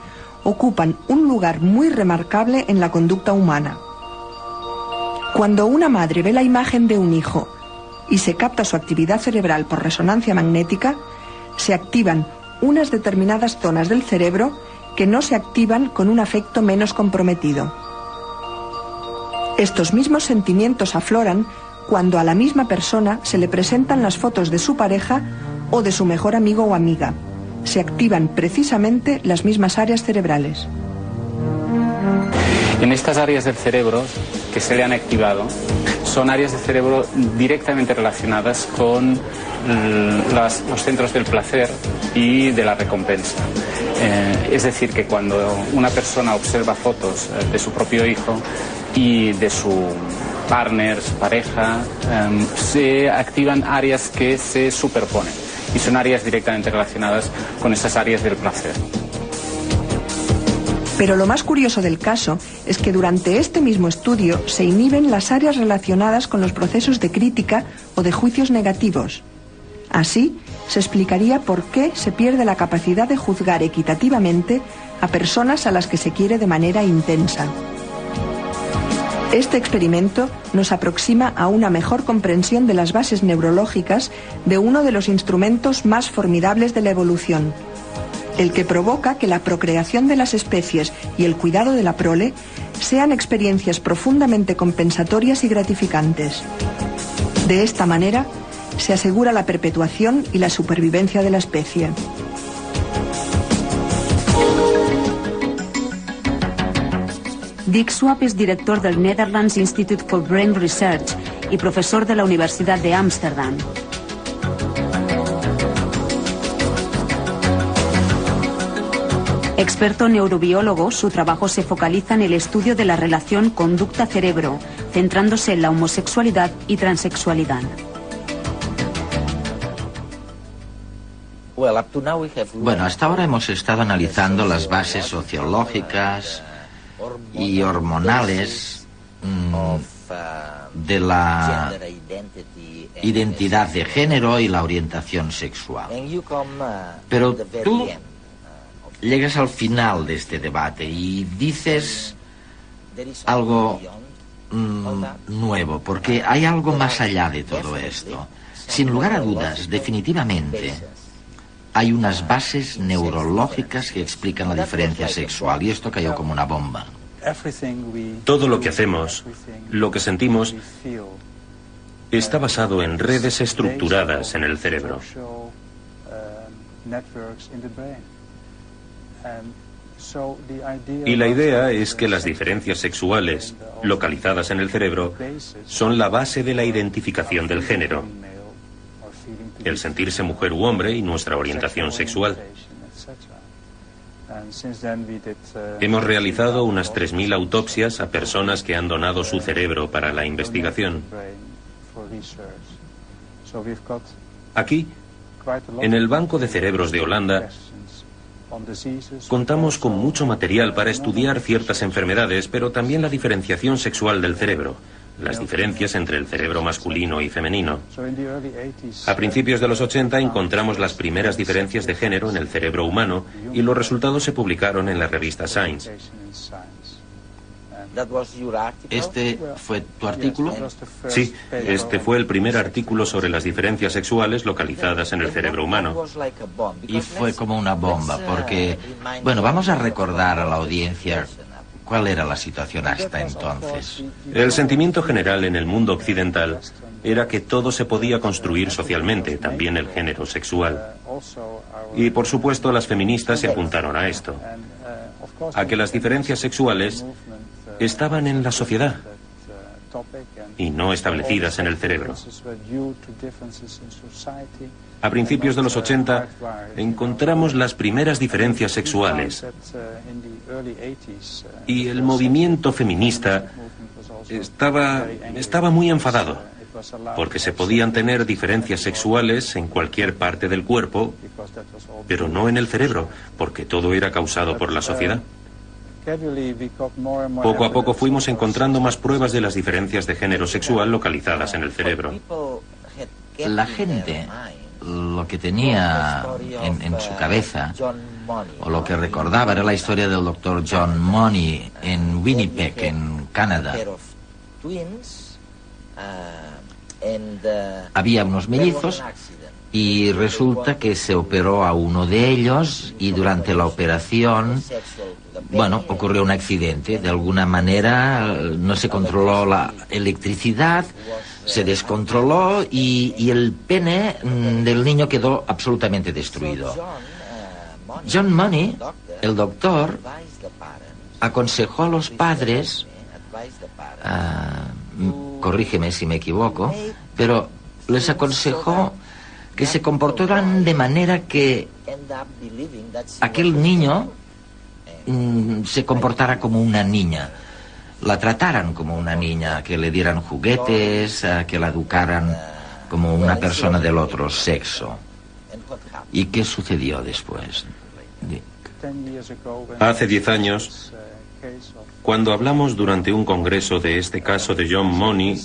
ocupan un lugar muy remarcable en la conducta humana. Cuando una madre ve la imagen de un hijo y se capta su actividad cerebral por resonancia magnética, se activan unas determinadas zonas del cerebro que no se activan con un afecto menos comprometido. Estos mismos sentimientos afloran cuando a la misma persona se le presentan las fotos de su pareja o de su mejor amigo o amiga. Se activan precisamente las mismas áreas cerebrales. En estas áreas del cerebro que se le han activado son áreas de cerebro directamente relacionadas con los centros del placer y de la recompensa. Es decir, que cuando una persona observa fotos de su propio hijo y de su partner, su pareja, se activan áreas que se superponen y son áreas directamente relacionadas con esas áreas del placer. Pero lo más curioso del caso es que durante este mismo estudio se inhiben las áreas relacionadas con los procesos de crítica o de juicios negativos. Así, se explicaría por qué se pierde la capacidad de juzgar equitativamente a personas a las que se quiere de manera intensa. Este experimento nos aproxima a una mejor comprensión de las bases neurológicas de uno de los instrumentos más formidables de la evolución, el que provoca que la procreación de las especies y el cuidado de la prole sean experiencias profundamente compensatorias y gratificantes. De esta manera, se asegura la perpetuación y la supervivencia de la especie. Dick Swap es director del Netherlands Institute for Brain Research y profesor de la Universidad de Ámsterdam. Experto neurobiólogo, su trabajo se focaliza en el estudio de la relación conducta-cerebro, centrándose en la homosexualidad y transexualidad. Bueno, hasta ahora hemos estado analizando las bases sociológicas y hormonales de la identidad de género y la orientación sexual. Pero tú llegas al final de este debate y dices algo nuevo, porque hay algo más allá de todo esto. Sin lugar a dudas, definitivamente, hay unas bases neurológicas que explican la diferencia sexual, y esto cayó como una bomba. Todo lo que hacemos, lo que sentimos, está basado en redes estructuradas en el cerebro. Y la idea es que las diferencias sexuales localizadas en el cerebro son la base de la identificación del género, el sentirse mujer u hombre y nuestra orientación sexual. Hemos realizado unas 3.000 autopsias a personas que han donado su cerebro para la investigación. Aquí, en el Banco de Cerebros de Holanda, contamos con mucho material para estudiar ciertas enfermedades, pero también la diferenciación sexual del cerebro, las diferencias entre el cerebro masculino y femenino. A principios de los 80 encontramos las primeras diferencias de género en el cerebro humano y los resultados se publicaron en la revista Science. ¿Este fue tu artículo? Sí, este fue el primer artículo sobre las diferencias sexuales localizadas en el cerebro humano. Y fue como una bomba, porque, bueno, vamos a recordar a la audiencia cuál era la situación hasta entonces. El sentimiento general en el mundo occidental era que todo se podía construir socialmente, también el género sexual. Y por supuesto las feministas se apuntaron a esto, a que las diferencias sexuales estaban en la sociedad y no establecidas en el cerebro. A principios de los 80 encontramos las primeras diferencias sexuales y el movimiento feminista estaba muy enfadado porque se podían tener diferencias sexuales en cualquier parte del cuerpo, pero no en el cerebro, porque todo era causado por la sociedad. Poco a poco fuimos encontrando más pruebas de las diferencias de género sexual localizadas en el cerebro. La gente lo que tenía en su cabeza, o lo que recordaba, era la historia del doctor John Money en Winnipeg, en Canadá. Había unos mellizos y resulta que se operó a uno de ellos y durante la operación, bueno, ocurrió un accidente. De alguna manera no se controló la electricidad, se descontroló y el pene del niño quedó absolutamente destruido. John Money, el doctor, aconsejó a los padres, corrígeme si me equivoco, pero les aconsejó que se comportaran de manera que aquel niño se comportara como una niña, la trataran como una niña, que le dieran juguetes, que la educaran como una persona del otro sexo. ¿Y qué sucedió después? Hace 10 años, cuando hablamos durante un congreso de este caso de John Money,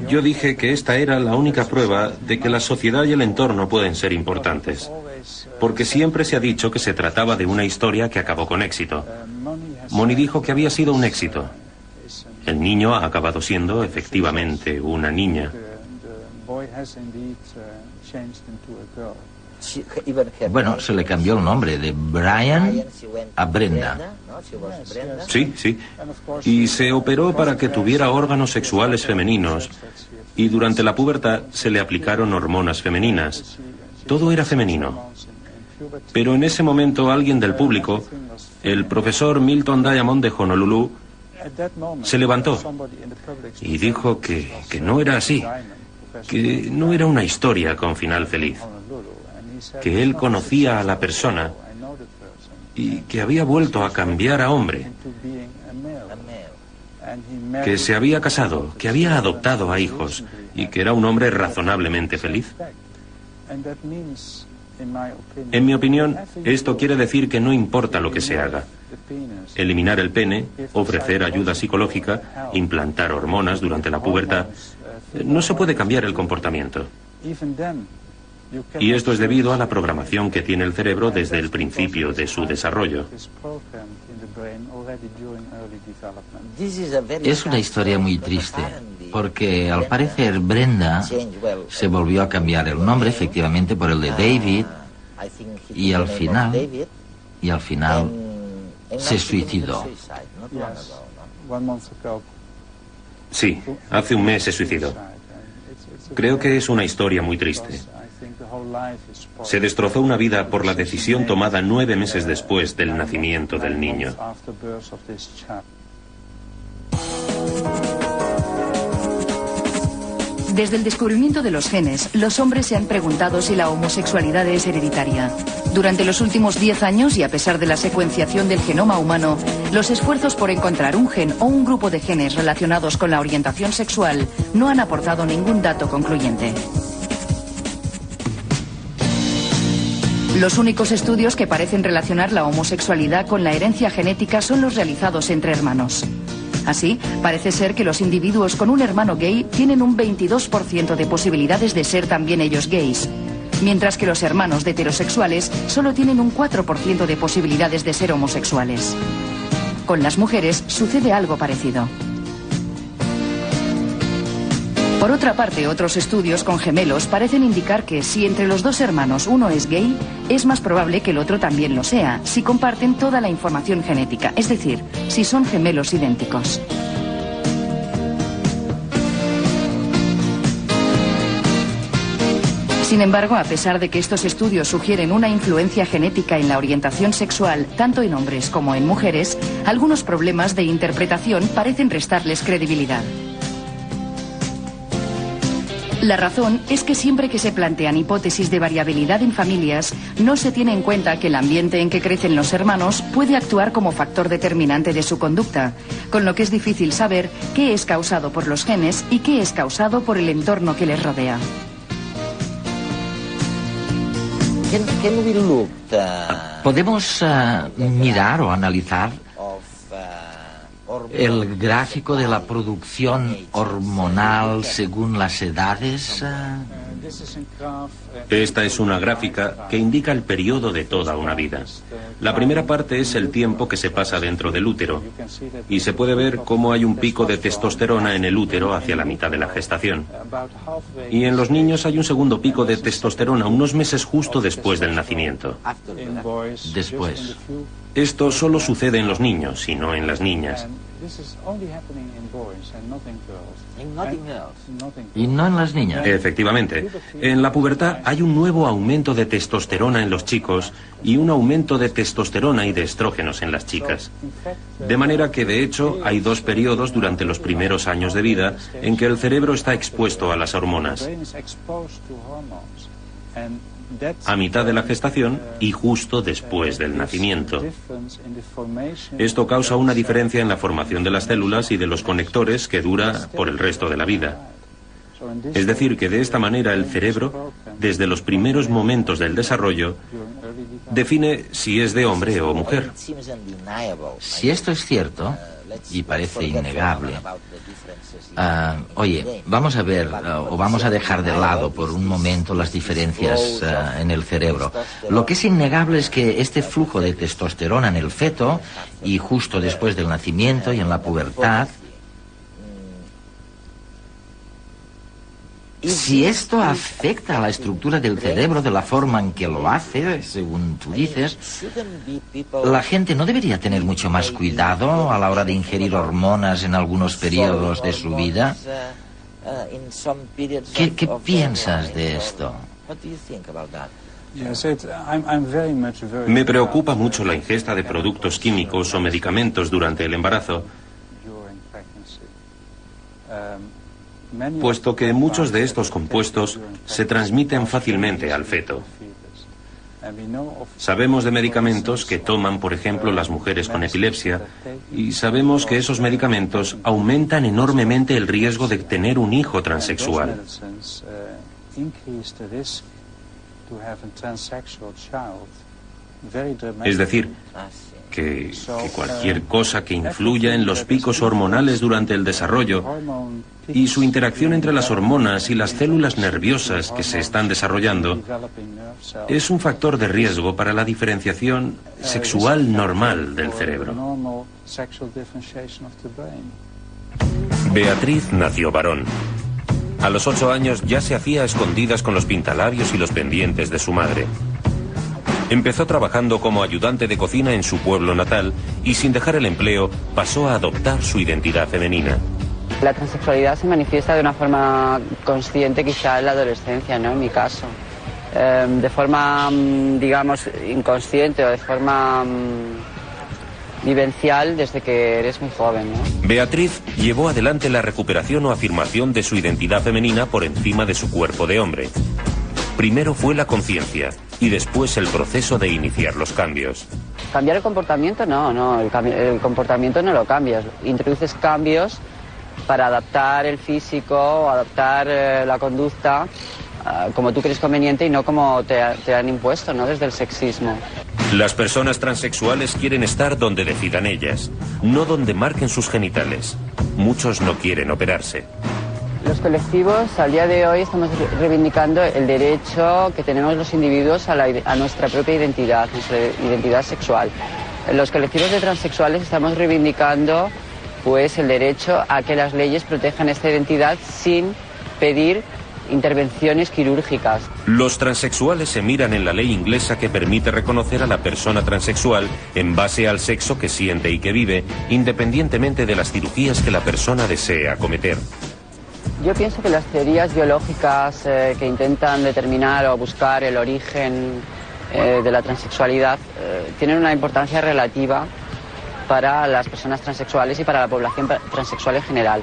yo dije que esta era la única prueba de que la sociedad y el entorno pueden ser importantes, porque siempre se ha dicho que se trataba de una historia que acabó con éxito. Money dijo que había sido un éxito. El niño ha acabado siendo efectivamente una niña. Bueno, se le cambió el nombre de Brian a Brenda. Sí, sí. Y se operó para que tuviera órganos sexuales femeninos. Y durante la pubertad se le aplicaron hormonas femeninas. Todo era femenino. Pero en ese momento alguien del público, el profesor Milton Diamond de Honolulu, se levantó y dijo que no era así, que no era una historia con final feliz, que él conocía a la persona y que había vuelto a cambiar a hombre, que se había casado, que había adoptado a hijos y que era un hombre razonablemente feliz. En mi opinión, esto quiere decir que no importa lo que se haga. Eliminar el pene, ofrecer ayuda psicológica, implantar hormonas durante la pubertad, no se puede cambiar el comportamiento. Y esto es debido a la programación que tiene el cerebro desde el principio de su desarrollo. Es una historia muy triste, porque al parecer Brenda se volvió a cambiar el nombre efectivamente por el de David y al final se suicidó. Sí, hace un mes se suicidó. Creo que es una historia muy triste. Se destrozó una vida por la decisión tomada 9 meses después del nacimiento del niño. Desde el descubrimiento de los genes, los hombres se han preguntado si la homosexualidad es hereditaria. Durante los últimos 10 años, y a pesar de la secuenciación del genoma humano, los esfuerzos por encontrar un gen o un grupo de genes relacionados con la orientación sexual no han aportado ningún dato concluyente. Los únicos estudios que parecen relacionar la homosexualidad con la herencia genética son los realizados entre hermanos. Así, parece ser que los individuos con un hermano gay tienen un 22% de posibilidades de ser también ellos gays, mientras que los hermanos de heterosexuales solo tienen un 4% de posibilidades de ser homosexuales. Con las mujeres sucede algo parecido. Por otra parte, otros estudios con gemelos parecen indicar que si entre los dos hermanos uno es gay, es más probable que el otro también lo sea, si comparten toda la información genética, es decir, si son gemelos idénticos. Sin embargo, a pesar de que estos estudios sugieren una influencia genética en la orientación sexual, tanto en hombres como en mujeres, algunos problemas de interpretación parecen restarles credibilidad. La razón es que siempre que se plantean hipótesis de variabilidad en familias, no se tiene en cuenta que el ambiente en que crecen los hermanos puede actuar como factor determinante de su conducta, con lo que es difícil saber qué es causado por los genes y qué es causado por el entorno que les rodea. ¿Podemos mirar o analizar el gráfico de la producción hormonal según las edades? Esta es una gráfica que indica el periodo de toda una vida. La primera parte es el tiempo que se pasa dentro del útero, y se puede ver cómo hay un pico de testosterona en el útero hacia la mitad de la gestación. Y en los niños hay un segundo pico de testosterona unos meses justo después del nacimiento. Después. Esto solo sucede en los niños y no en las niñas. Y no en las niñas. Efectivamente. En la pubertad hay un nuevo aumento de testosterona en los chicos y un aumento de testosterona y de estrógenos en las chicas. De manera que, de hecho, hay 2 periodos durante los primeros años de vida en que el cerebro está expuesto a las hormonas. A mitad de la gestación y justo después del nacimiento. Esto causa una diferencia en la formación de las células y de los conectores que dura por el resto de la vida. Es decir, que de esta manera el cerebro, desde los primeros momentos del desarrollo, define si es de hombre o mujer. Si esto es cierto, y parece innegable, oye, vamos a ver, o vamos a dejar de lado por un momento las diferencias en el cerebro. Lo que es innegable es que este flujo de testosterona en el feto, y justo después del nacimiento y en la pubertad, si esto afecta a la estructura del cerebro de la forma en que lo hace, según tú dices, la gente no debería tener mucho más cuidado a la hora de ingerir hormonas en algunos periodos de su vida. ¿Qué piensas de esto? Me preocupa mucho la ingesta de productos químicos o medicamentos durante el embarazo, puesto que muchos de estos compuestos se transmiten fácilmente al feto. Sabemos de medicamentos que toman, por ejemplo, las mujeres con epilepsia, y sabemos que esos medicamentos aumentan enormemente el riesgo de tener un hijo transexual. Es decir, que cualquier cosa que influya en los picos hormonales durante el desarrollo y su interacción entre las hormonas y las células nerviosas que se están desarrollando es un factor de riesgo para la diferenciación sexual normal del cerebro. Beatriz nació varón. A los 8 años ya se hacía a escondidas con los pintalabios y los pendientes de su madre. Empezó trabajando como ayudante de cocina en su pueblo natal y, sin dejar el empleo, pasó a adoptar su identidad femenina. La transexualidad se manifiesta de una forma consciente quizá en la adolescencia, ¿no? En mi caso. De forma, digamos, inconsciente o de forma vivencial desde que eres muy joven, ¿no? Beatriz llevó adelante la recuperación o afirmación de su identidad femenina por encima de su cuerpo de hombre. Primero fue la conciencia y después el proceso de iniciar los cambios. ¿Cambiar el comportamiento? No, el comportamiento no lo cambias. Introduces cambios para adaptar el físico o adaptar la conducta como tú crees conveniente y no como te han impuesto, ¿no? Desde el sexismo. Las personas transexuales quieren estar donde decidan ellas, no donde marquen sus genitales. Muchos no quieren operarse. Los colectivos, al día de hoy, estamos reivindicando el derecho que tenemos los individuos a nuestra propia identidad sexual. Los colectivos de transexuales estamos reivindicando pues el derecho a que las leyes protejan esta identidad sin pedir intervenciones quirúrgicas. Los transexuales se miran en la ley inglesa que permite reconocer a la persona transexual en base al sexo que siente y que vive, independientemente de las cirugías que la persona desee acometer. Yo pienso que las teorías biológicas que intentan determinar o buscar el origen de la transexualidad tienen una importancia relativa para las personas transexuales y para la población transexual en general.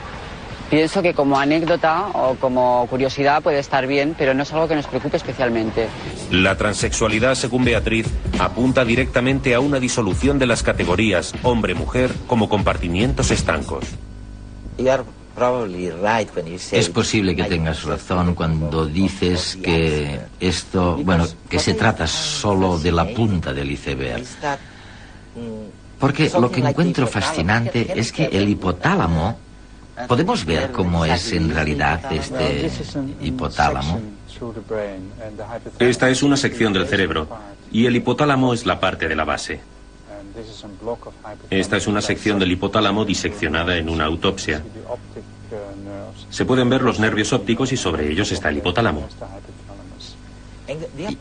Pienso que como anécdota o como curiosidad puede estar bien, pero no es algo que nos preocupe especialmente. La transexualidad, según Beatriz, apunta directamente a una disolución de las categorías hombre-mujer como compartimientos estancos. Es posible que tengas razón cuando dices que esto, que se trata solo de la punta del iceberg. Porque lo que encuentro fascinante es que el hipotálamo, podemos ver cómo es en realidad este hipotálamo. Esta es una sección del cerebro y el hipotálamo es la parte de la base. Esta es una sección del hipotálamo diseccionada en una autopsia. Se pueden ver los nervios ópticos y sobre ellos está el hipotálamo.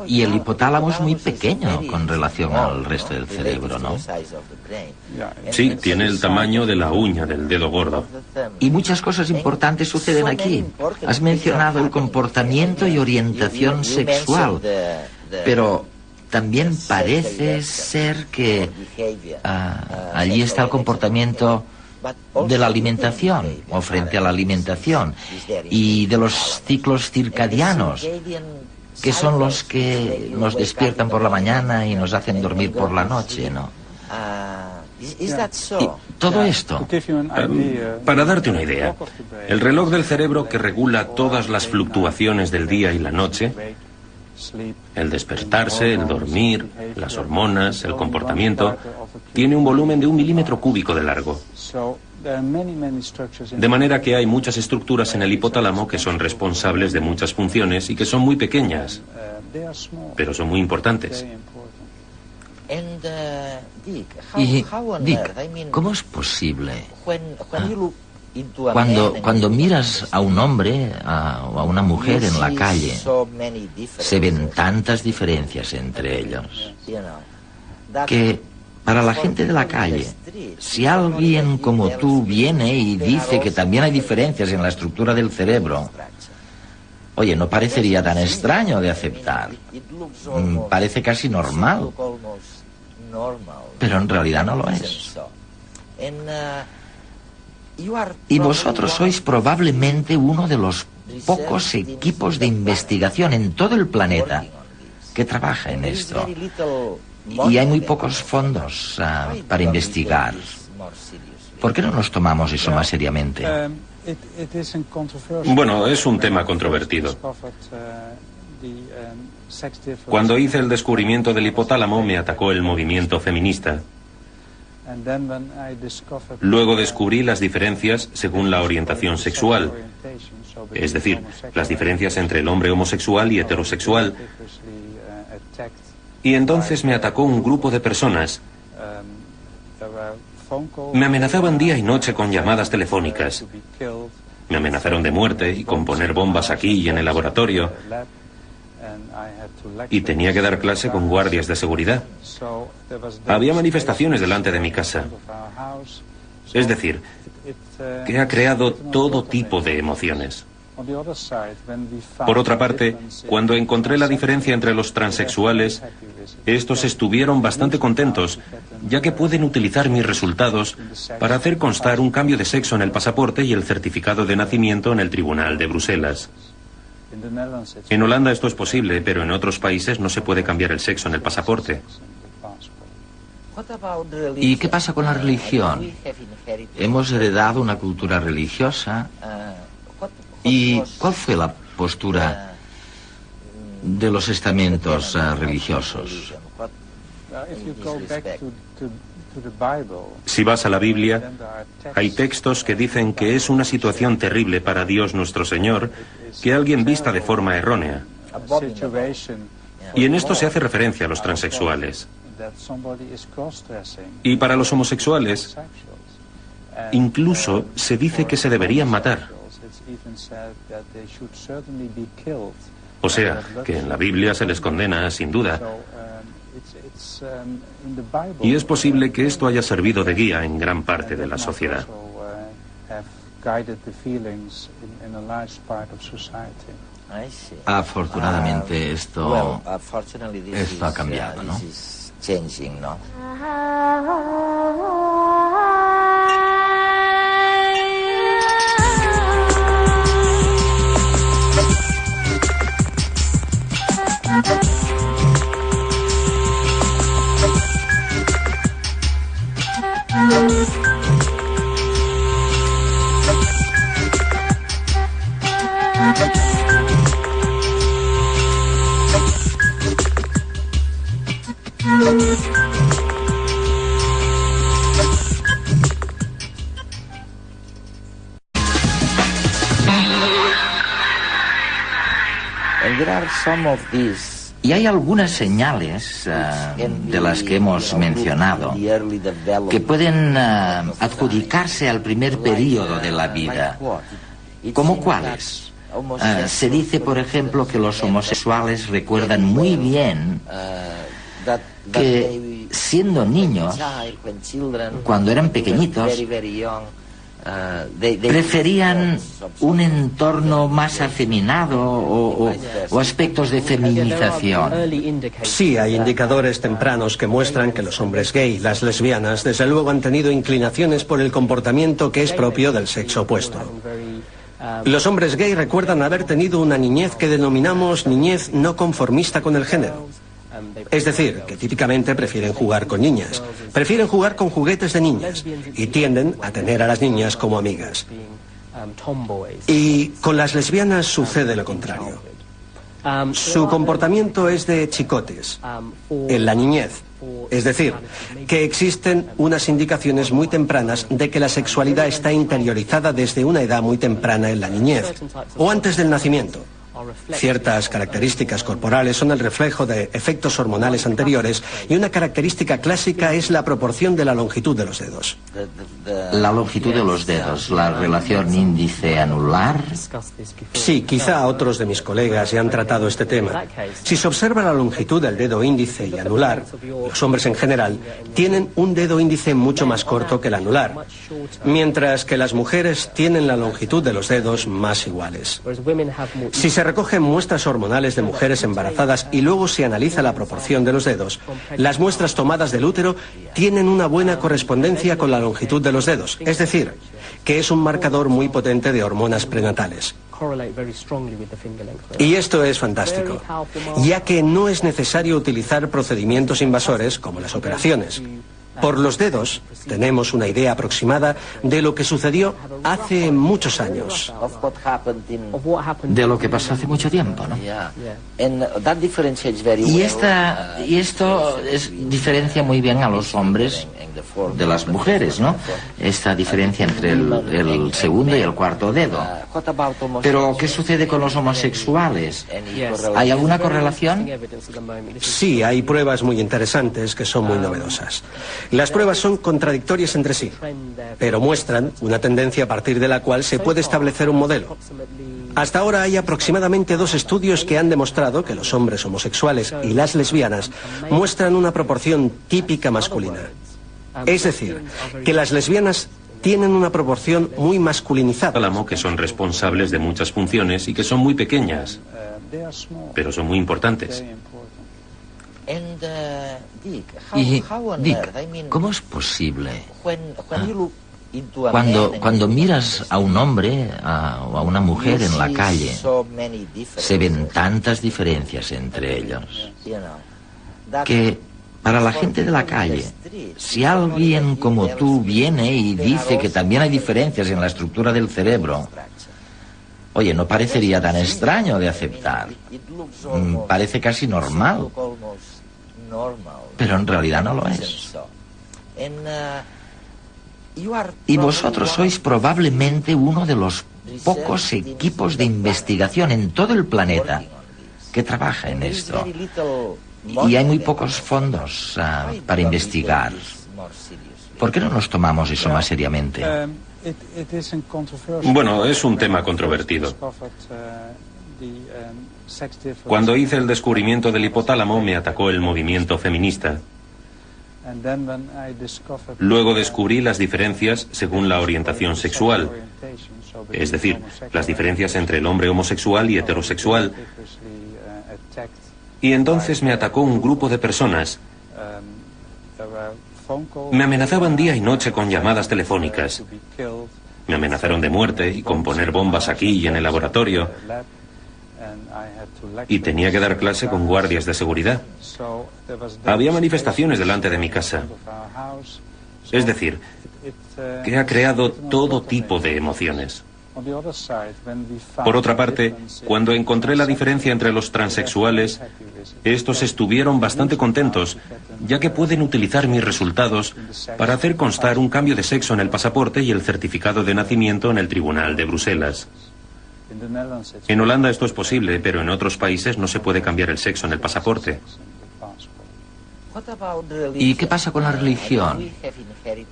Y el hipotálamo es muy pequeño con relación al resto del cerebro, ¿no? Sí, tiene el tamaño de la uña del dedo gordo. Y muchas cosas importantes suceden aquí. Has mencionado el comportamiento y orientación sexual, pero también parece ser que allí está el comportamiento de la alimentación o frente a la alimentación y de los ciclos circadianos, que son los que nos despiertan por la mañana y nos hacen dormir por la noche, ¿no? Y todo esto. Para darte una idea, el reloj del cerebro que regula todas las fluctuaciones del día y la noche, el despertarse, el dormir, las hormonas, el comportamiento, tiene un volumen de 1 milímetro cúbico de largo. De manera que hay muchas estructuras en el hipotálamo que son responsables de muchas funciones y que son muy pequeñas, pero son muy importantes. Y Dick, ¿cómo es posible? Cuando miras a un hombre o a una mujer en la calle, se ven tantas diferencias entre ellos que para la gente de la calle, si alguien como tú viene y dice que también hay diferencias en la estructura del cerebro, Oye, no parecería tan extraño de aceptar. Parece casi normal. Pero en realidad no lo es. Y vosotros sois probablemente uno de los pocos equipos de investigación en todo el planeta que trabaja en esto. Y hay muy pocos fondos para investigar. ¿Por qué no nos tomamos eso más seriamente? Bueno, es un tema controvertido. Cuando hice el descubrimiento del hipotálamo, me atacó el movimiento feminista. Luego descubrí las diferencias según la orientación sexual, es decir, las diferencias entre el hombre homosexual y heterosexual. Y entonces me atacó un grupo de personas. Me amenazaban día y noche con llamadas telefónicas. Me amenazaron de muerte y con poner bombas aquí y en el laboratorio. Y tenía que dar clase con guardias de seguridad. Había manifestaciones delante de mi casa. Es decir, que ha creado todo tipo de emociones. Por otra parte, cuando encontré la diferencia entre los transexuales, estos estuvieron bastante contentos, ya que pueden utilizar mis resultados para hacer constar un cambio de sexo en el pasaporte y el certificado de nacimiento en el Tribunal de Bruselas. En Holanda esto es posible, pero en otros países no se puede cambiar el sexo en el pasaporte. ¿Y qué pasa con la religión? Hemos heredado una cultura religiosa. ¿Y cuál fue la postura de los estamentos religiosos? Si vas a la Biblia, hay textos que dicen que es una situación terrible para Dios nuestro Señor que alguien vista de forma errónea. Y en esto se hace referencia a los transexuales. Y para los homosexuales, incluso se dice que se deberían matar. O sea, que en la Biblia se les condena sin duda. Y es posible que esto haya servido de guía en gran parte de la sociedad. Afortunadamente esto ha cambiado, ¿no? Y hay algunas señales de las que hemos mencionado que pueden adjudicarse al primer periodo de la vida. ¿Cómo cuáles? Se dice, por ejemplo, que los homosexuales recuerdan muy bien que siendo niños, cuando eran pequeñitos, preferían un entorno más afeminado o aspectos de feminización. Sí, hay indicadores tempranos que muestran que los hombres gay y las lesbianas desde luego han tenido inclinaciones por el comportamiento que es propio del sexo opuesto. Los hombres gay recuerdan haber tenido una niñez que denominamos niñez no conformista con el género. Es decir, que típicamente prefieren jugar con niñas, prefieren jugar con juguetes de niñas y tienden a tener a las niñas como amigas. Y con las lesbianas sucede lo contrario. Su comportamiento es de chicotes, en la niñez. Es decir, que existen unas indicaciones muy tempranas de que la sexualidad está interiorizada desde una edad muy temprana en la niñez, o antes del nacimiento. Ciertas características corporales son el reflejo de efectos hormonales anteriores y una característica clásica es la proporción de la longitud de los dedos. La longitud de los dedos, la relación índice-anular. Sí, quizá otros de mis colegas ya han tratado este tema. Si se observa la longitud del dedo índice y anular, los hombres en general tienen un dedo índice mucho más corto que el anular, mientras que las mujeres tienen la longitud de los dedos más iguales. Si se recogen muestras hormonales de mujeres embarazadas y luego se analiza la proporción de los dedos, las muestras tomadas del útero tienen una buena correspondencia con la longitud de los dedos, es decir, que es un marcador muy potente de hormonas prenatales. Y esto es fantástico, ya que no es necesario utilizar procedimientos invasores como las operaciones. Por los dedos tenemos una idea aproximada de lo que sucedió hace muchos años. De lo que pasó hace mucho tiempo, ¿no? Y esto diferencia muy bien a los hombres de las mujeres, ¿no? Esta diferencia entre el segundo y el cuarto dedo. Pero, ¿qué sucede con los homosexuales? ¿Hay alguna correlación? Sí, hay pruebas muy interesantes que son muy novedosas. Las pruebas son contradictorias entre sí, pero muestran una tendencia a partir de la cual se puede establecer un modelo. Hasta ahora hay aproximadamente 2 estudios que han demostrado que los hombres homosexuales y las lesbianas muestran una proporción típica masculina. Es decir, que las lesbianas tienen una proporción muy masculinizada. Que son responsables de muchas funciones y que son muy pequeñas, pero son muy importantes. Y, Dick, ¿cómo es posible? Cuando miras a un hombre o a una mujer en la calle, se ven tantas diferencias entre ellos, que para la gente de la calle, si alguien como tú viene y dice que también hay diferencias en la estructura del cerebro, oye, no parecería tan extraño de aceptar. Parece casi normal. Pero en realidad no lo es. Y vosotros sois probablemente uno de los pocos equipos de investigación en todo el planeta que trabaja en esto. Y hay muy pocos fondos para investigar. ¿Por qué no nos tomamos eso más seriamente? Bueno, es un tema controvertido. Cuando hice el descubrimiento del hipotálamo, me atacó el movimiento feminista. Luego descubrí las diferencias según la orientación sexual, es decir, las diferencias entre el hombre homosexual y heterosexual. Y entonces me atacó un grupo de personas. Me amenazaban día y noche con llamadas telefónicas. Me amenazaron de muerte y con poner bombas aquí y en el laboratorio. Y tenía que dar clase con guardias de seguridad. Había manifestaciones delante de mi casa. Es decir, que ha creado todo tipo de emociones. Por otra parte, cuando encontré la diferencia entre los transexuales, estos estuvieron bastante contentos, ya que pueden utilizar mis resultados para hacer constar un cambio de sexo en el pasaporte y el certificado de nacimiento en el Tribunal de Bruselas. En Holanda esto es posible, pero en otros países no se puede cambiar el sexo en el pasaporte. ¿Y qué pasa con la religión?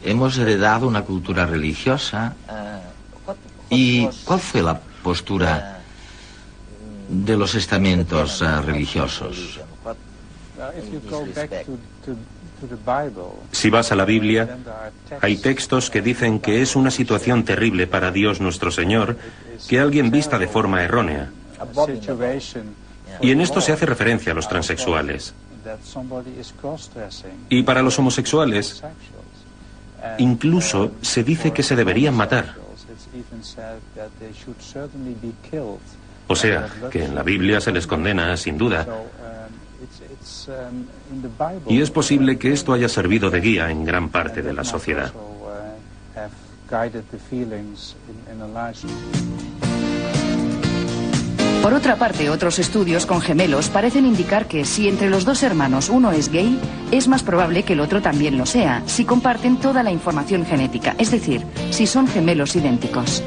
Hemos heredado una cultura religiosa. ¿Y cuál fue la postura de los estamentos religiosos? Si vas a la Biblia, hay textos que dicen que es una situación terrible para Dios nuestro Señor que alguien vista de forma errónea. Y en esto se hace referencia a los transexuales. Y para los homosexuales, incluso se dice que se deberían matar. O sea, que en la Biblia se les condena, sin duda. Y es posible que esto haya servido de guía en gran parte de la sociedad. Por otra parte, otros estudios con gemelos parecen indicar que si entre los 2 hermanos uno es gay, es más probable que el otro también lo sea, si comparten toda la información genética, es decir, si son gemelos idénticos.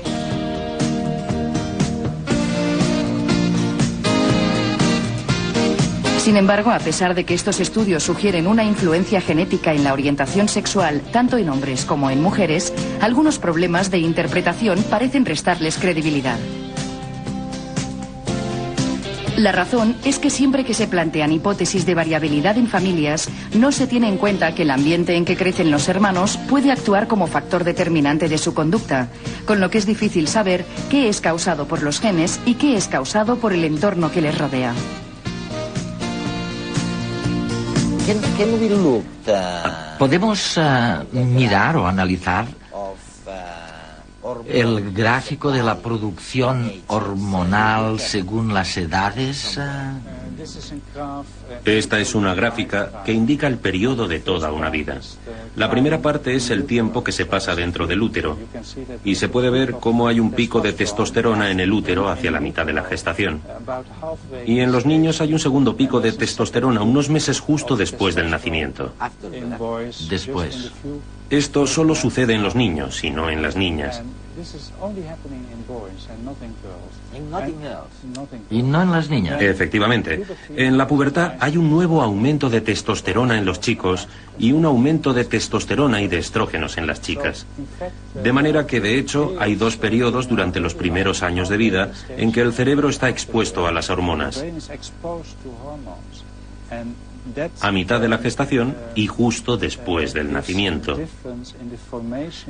Sin embargo, a pesar de que estos estudios sugieren una influencia genética en la orientación sexual, tanto en hombres como en mujeres, algunos problemas de interpretación parecen restarles credibilidad. La razón es que siempre que se plantean hipótesis de variabilidad en familias, no se tiene en cuenta que el ambiente en que crecen los hermanos puede actuar como factor determinante de su conducta, con lo que es difícil saber qué es causado por los genes y qué es causado por el entorno que les rodea. ¿Podemos mirar o analizar el gráfico de la producción hormonal según las edades? Esta es una gráfica que indica el periodo de toda una vida. La primera parte es el tiempo que se pasa dentro del útero, y se puede ver cómo hay un pico de testosterona en el útero hacia la mitad de la gestación. Y en los niños hay un segundo pico de testosterona unos meses justo después del nacimiento. Después. Esto solo sucede en los niños y no en las niñas. Y no en las niñas. Efectivamente. En la pubertad hay un nuevo aumento de testosterona en los chicos y un aumento de testosterona y de estrógenos en las chicas. De manera que, de hecho, hay dos periodos durante los primeros años de vida en que el cerebro está expuesto a las hormonas. A mitad de la gestación y justo después del nacimiento.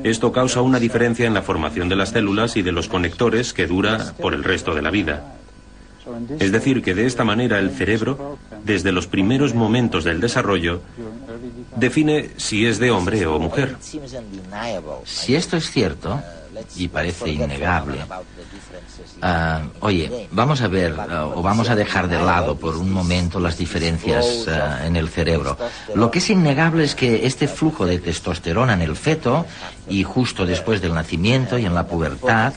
Esto causa una diferencia en la formación de las células y de los conectores que dura por el resto de la vida. Es decir, que de esta manera el cerebro, desde los primeros momentos del desarrollo, define si es de hombre o mujer. Si esto es cierto, y parece innegable, oye, vamos a ver, o vamos a dejar de lado por un momento las diferencias en el cerebro. Lo que es innegable es que este flujo de testosterona en el feto, y justo después del nacimiento y en la pubertad,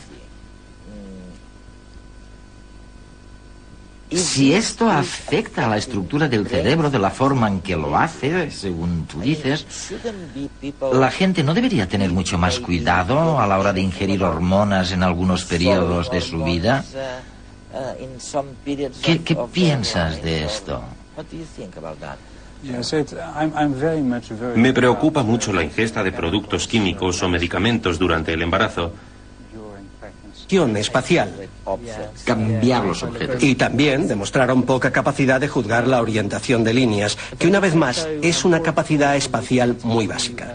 si esto afecta a la estructura del cerebro de la forma en que lo hace, según tú dices, la gente no debería tener mucho más cuidado a la hora de ingerir hormonas en algunos periodos de su vida. ¿Qué piensas de esto? Me preocupa mucho la ingesta de productos químicos o medicamentos durante el embarazo. Espacial. Cambiar los objetos. Y también demostraron poca capacidad de juzgar la orientación de líneas, que una vez más es una capacidad espacial muy básica.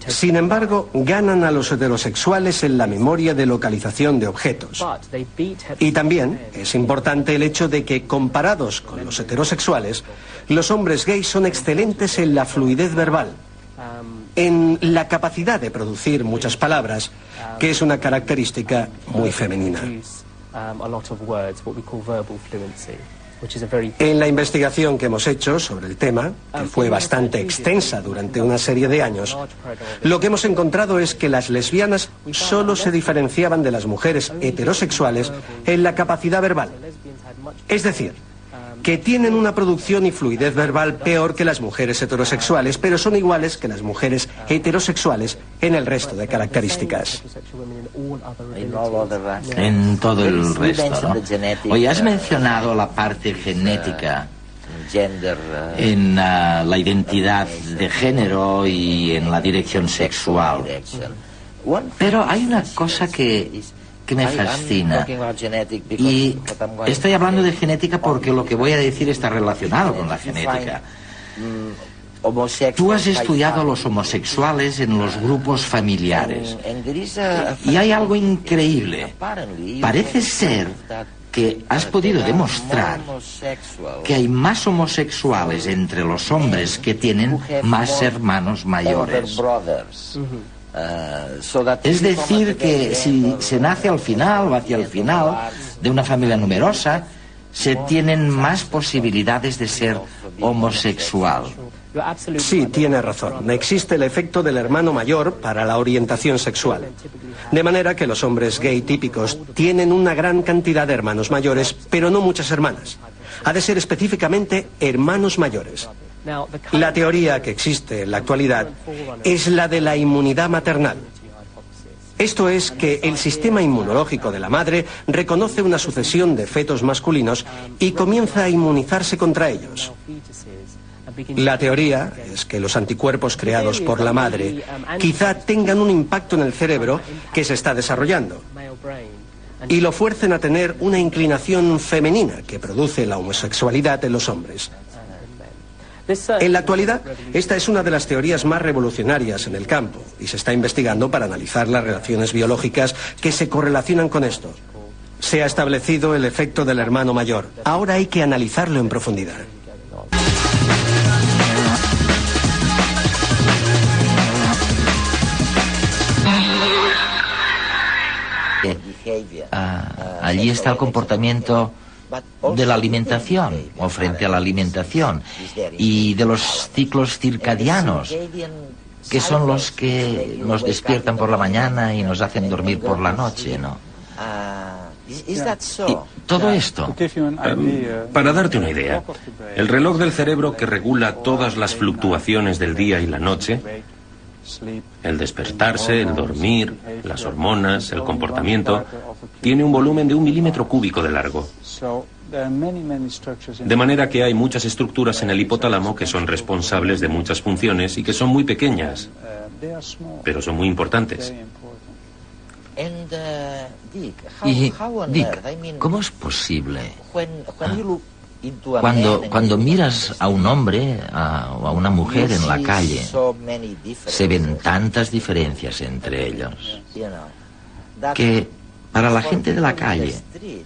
Sin embargo, ganan a los heterosexuales en la memoria de localización de objetos. Y también es importante el hecho de que, comparados con los heterosexuales, los hombres gays son excelentes en la fluidez verbal, en la capacidad de producir muchas palabras, que es una característica muy femenina. En la investigación que hemos hecho sobre el tema, que fue bastante extensa durante una serie de años, lo que hemos encontrado es que las lesbianas solo se diferenciaban de las mujeres heterosexuales en la capacidad verbal. Es decir, que tienen una producción y fluidez verbal peor que las mujeres heterosexuales, pero son iguales que las mujeres heterosexuales en el resto de características. En todo el resto, ¿no? Hoy has mencionado la parte genética en la identidad de género y en la dirección sexual. Pero hay una cosa que me fascina, y estoy hablando de genética porque lo que voy a decir está relacionado con la genética. Tú has estudiado a los homosexuales en los grupos familiares y hay algo increíble. Parece ser que has podido demostrar que hay más homosexuales entre los hombres que tienen más hermanos mayores. Es decir, que si se nace al final o hacia el final de una familia numerosa, se tienen más posibilidades de ser homosexual. Sí, tiene razón. Existe el efecto del hermano mayor para la orientación sexual. De manera que los hombres gay típicos tienen una gran cantidad de hermanos mayores, pero no muchas hermanas. Ha de ser específicamente hermanos mayores. La teoría que existe en la actualidad es la de la inmunidad maternal. Esto es que el sistema inmunológico de la madre reconoce una sucesión de fetos masculinos y comienza a inmunizarse contra ellos. La teoría es que los anticuerpos creados por la madre quizá tengan un impacto en el cerebro que se está desarrollando. y lo fuercen a tener una inclinación femenina que produce la homosexualidad en los hombres. En la actualidad, esta es una de las teorías más revolucionarias en el campo y se está investigando para analizar las relaciones biológicas que se correlacionan con esto. Se ha establecido el efecto del hermano mayor. Ahora hay que analizarlo en profundidad. Allí está el comportamiento de la alimentación o frente a la alimentación y de los ciclos circadianos, que son los que nos despiertan por la mañana y nos hacen dormir por la noche, ¿no? Y todo esto. Para darte una idea, el reloj del cerebro que regula todas las fluctuaciones del día y la noche, el despertarse, el dormir, las hormonas, el comportamiento, tiene un volumen de 1 milímetro cúbico de largo. De manera que hay muchas estructuras en el hipotálamo que son responsables de muchas funciones y que son muy pequeñas, pero son muy importantes. Y, Dick, ¿cómo es posible? Cuando miras a un hombre o a una mujer en la calle, se ven tantas diferencias entre ellos, que para la gente de la calle,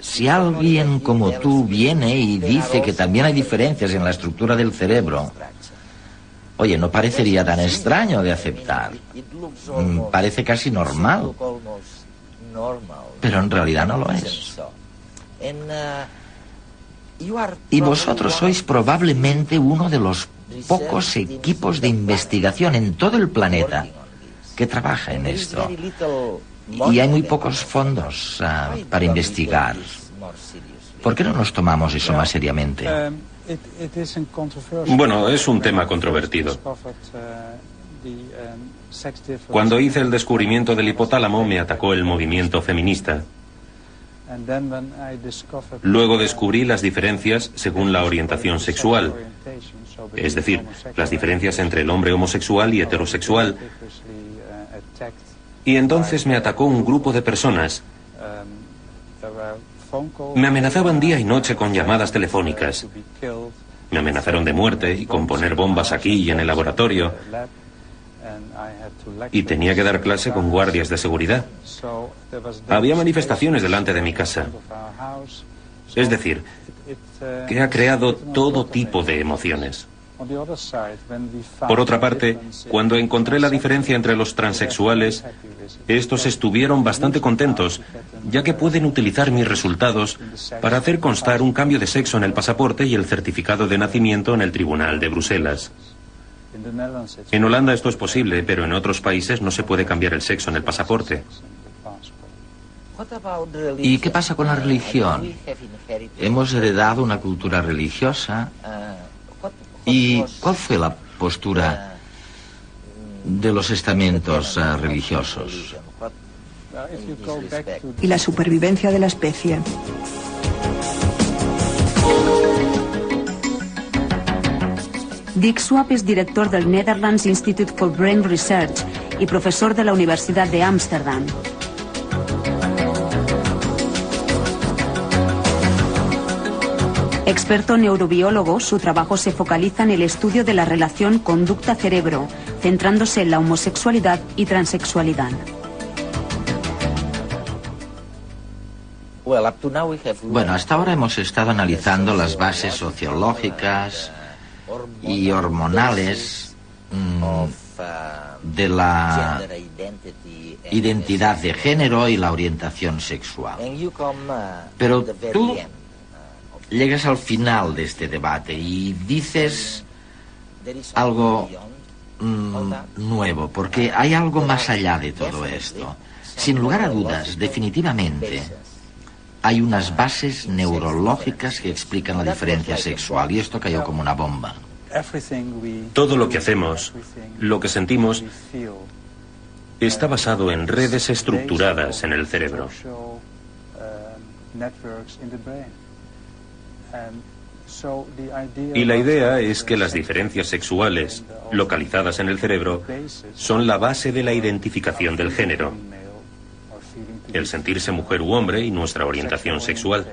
si alguien como tú viene y dice que también hay diferencias en la estructura del cerebro, oye, no parecería tan extraño de aceptar. Parece casi normal. Pero en realidad no lo es. Y vosotros sois probablemente uno de los pocos equipos de investigación en todo el planeta que trabaja en esto. Y hay muy pocos fondos para investigar. ¿Por qué no nos tomamos eso más seriamente? Bueno, es un tema controvertido. Cuando hice el descubrimiento del hipotálamo, me atacó el movimiento feminista. Luego descubrí las diferencias según la orientación sexual, es decir, las diferencias entre el hombre homosexual y heterosexual. Y entonces me atacó un grupo de personas. Me amenazaban día y noche con llamadas telefónicas. Me amenazaron de muerte y con poner bombas aquí y en el laboratorio. Y tenía que dar clase con guardias de seguridad. Había manifestaciones delante de mi casa. Es decir, que ha creado todo tipo de emociones. Por otra parte, cuando encontré la diferencia entre los transexuales, estos estuvieron bastante contentos, ya que pueden utilizar mis resultados para hacer constar un cambio de sexo en el pasaporte y el certificado de nacimiento en el Tribunal de Bruselas. En Holanda esto es posible, pero en otros países no se puede cambiar el sexo en el pasaporte. ¿Y qué pasa con la religión? Hemos heredado una cultura religiosa. ¿Y cuál fue la postura de los estamentos religiosos? Y la supervivencia de la especie. Dick Swap es director del Netherlands Institute for Brain Research y profesor de la Universidad de Ámsterdam. Experto neurobiólogo, su trabajo se focaliza en el estudio de la relación conducta-cerebro, centrándose en la homosexualidad y transexualidad. Bueno, hasta ahora hemos estado analizando las bases sociológicas y hormonales de la identidad de género y la orientación sexual. Pero tú llegas al final de este debate y dices algo nuevo, porque hay algo más allá de todo esto. Sin lugar a dudas, definitivamente, hay unas bases neurológicas que explican la diferencia sexual, y esto cayó como una bomba. Todo lo que hacemos, lo que sentimos, está basado en redes estructuradas en el cerebro. Y la idea es que las diferencias sexuales localizadas en el cerebro son la base de la identificación del género. el sentirse mujer u hombre y nuestra orientación sexual.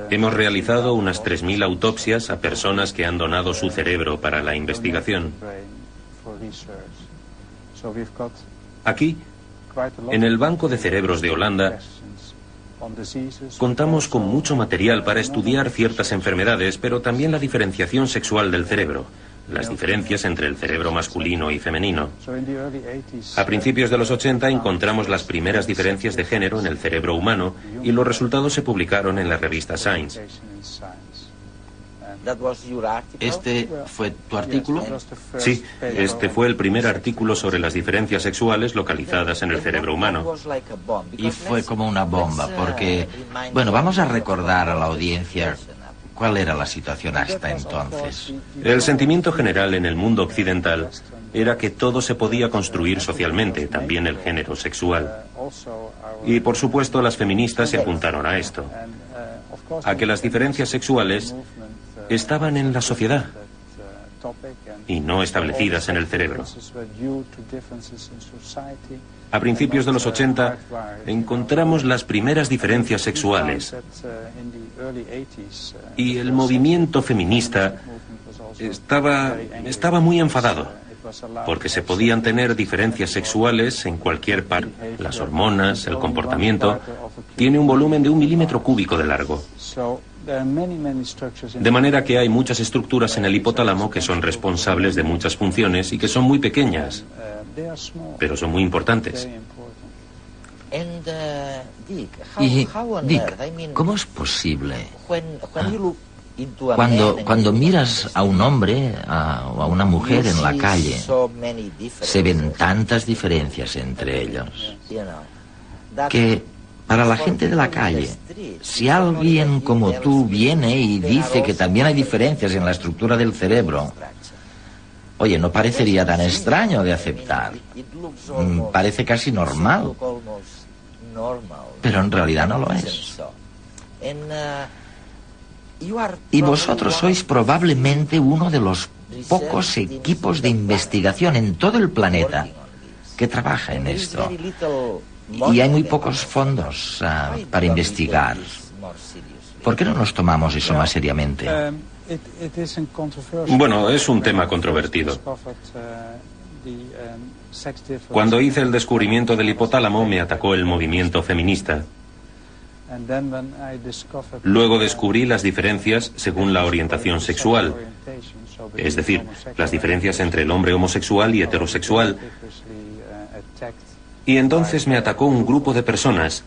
Hemos realizado unas 3.000 autopsias a personas que han donado su cerebro para la investigación. Aquí, en el Banco de Cerebros de Holanda, contamos con mucho material para estudiar ciertas enfermedades, pero también la diferenciación sexual del cerebro, las diferencias entre el cerebro masculino y femenino. A principios de los 80 encontramos las primeras diferencias de género en el cerebro humano y los resultados se publicaron en la revista Science. ¿Este fue tu artículo? Sí, este fue el primer artículo sobre las diferencias sexuales localizadas en el cerebro humano. Y fue como una bomba, porque, bueno, vamos a recordar a la audiencia cuál era la situación hasta entonces. El sentimiento general en el mundo occidental era que todo se podía construir socialmente, también el género sexual. Y por supuesto las feministas se apuntaron a esto, a que las diferencias sexuales estaban en la sociedad y no establecidas en el cerebro. A principios de los 80 encontramos las primeras diferencias sexuales y el movimiento feminista estaba muy enfadado porque se podían tener diferencias sexuales en cualquier parte. Las hormonas, el comportamiento, tiene un volumen de 1 milímetro cúbico de largo. De manera que hay muchas estructuras en el hipotálamo que son responsables de muchas funciones y que son muy pequeñas, pero son muy importantes. Y, Dick, ¿cómo es posible? Cuando miras a un hombre o a una mujer en la calle, se ven tantas diferencias entre ellos que para la gente de la calle, si alguien como tú viene y dice que también hay diferencias en la estructura del cerebro, oye, no parecería tan extraño de aceptar. Parece casi normal. Pero en realidad no lo es. Y vosotros sois probablemente uno de los pocos equipos de investigación en todo el planeta que trabaja en esto. Y hay muy pocos fondos para investigar. ¿Por qué no nos tomamos eso más seriamente? Bueno, es un tema controvertido. Cuando hice el descubrimiento del hipotálamo, me atacó el movimiento feminista. Luego descubrí las diferencias según la orientación sexual, es decir, las diferencias entre el hombre homosexual y heterosexual. Y entonces me atacó un grupo de personas.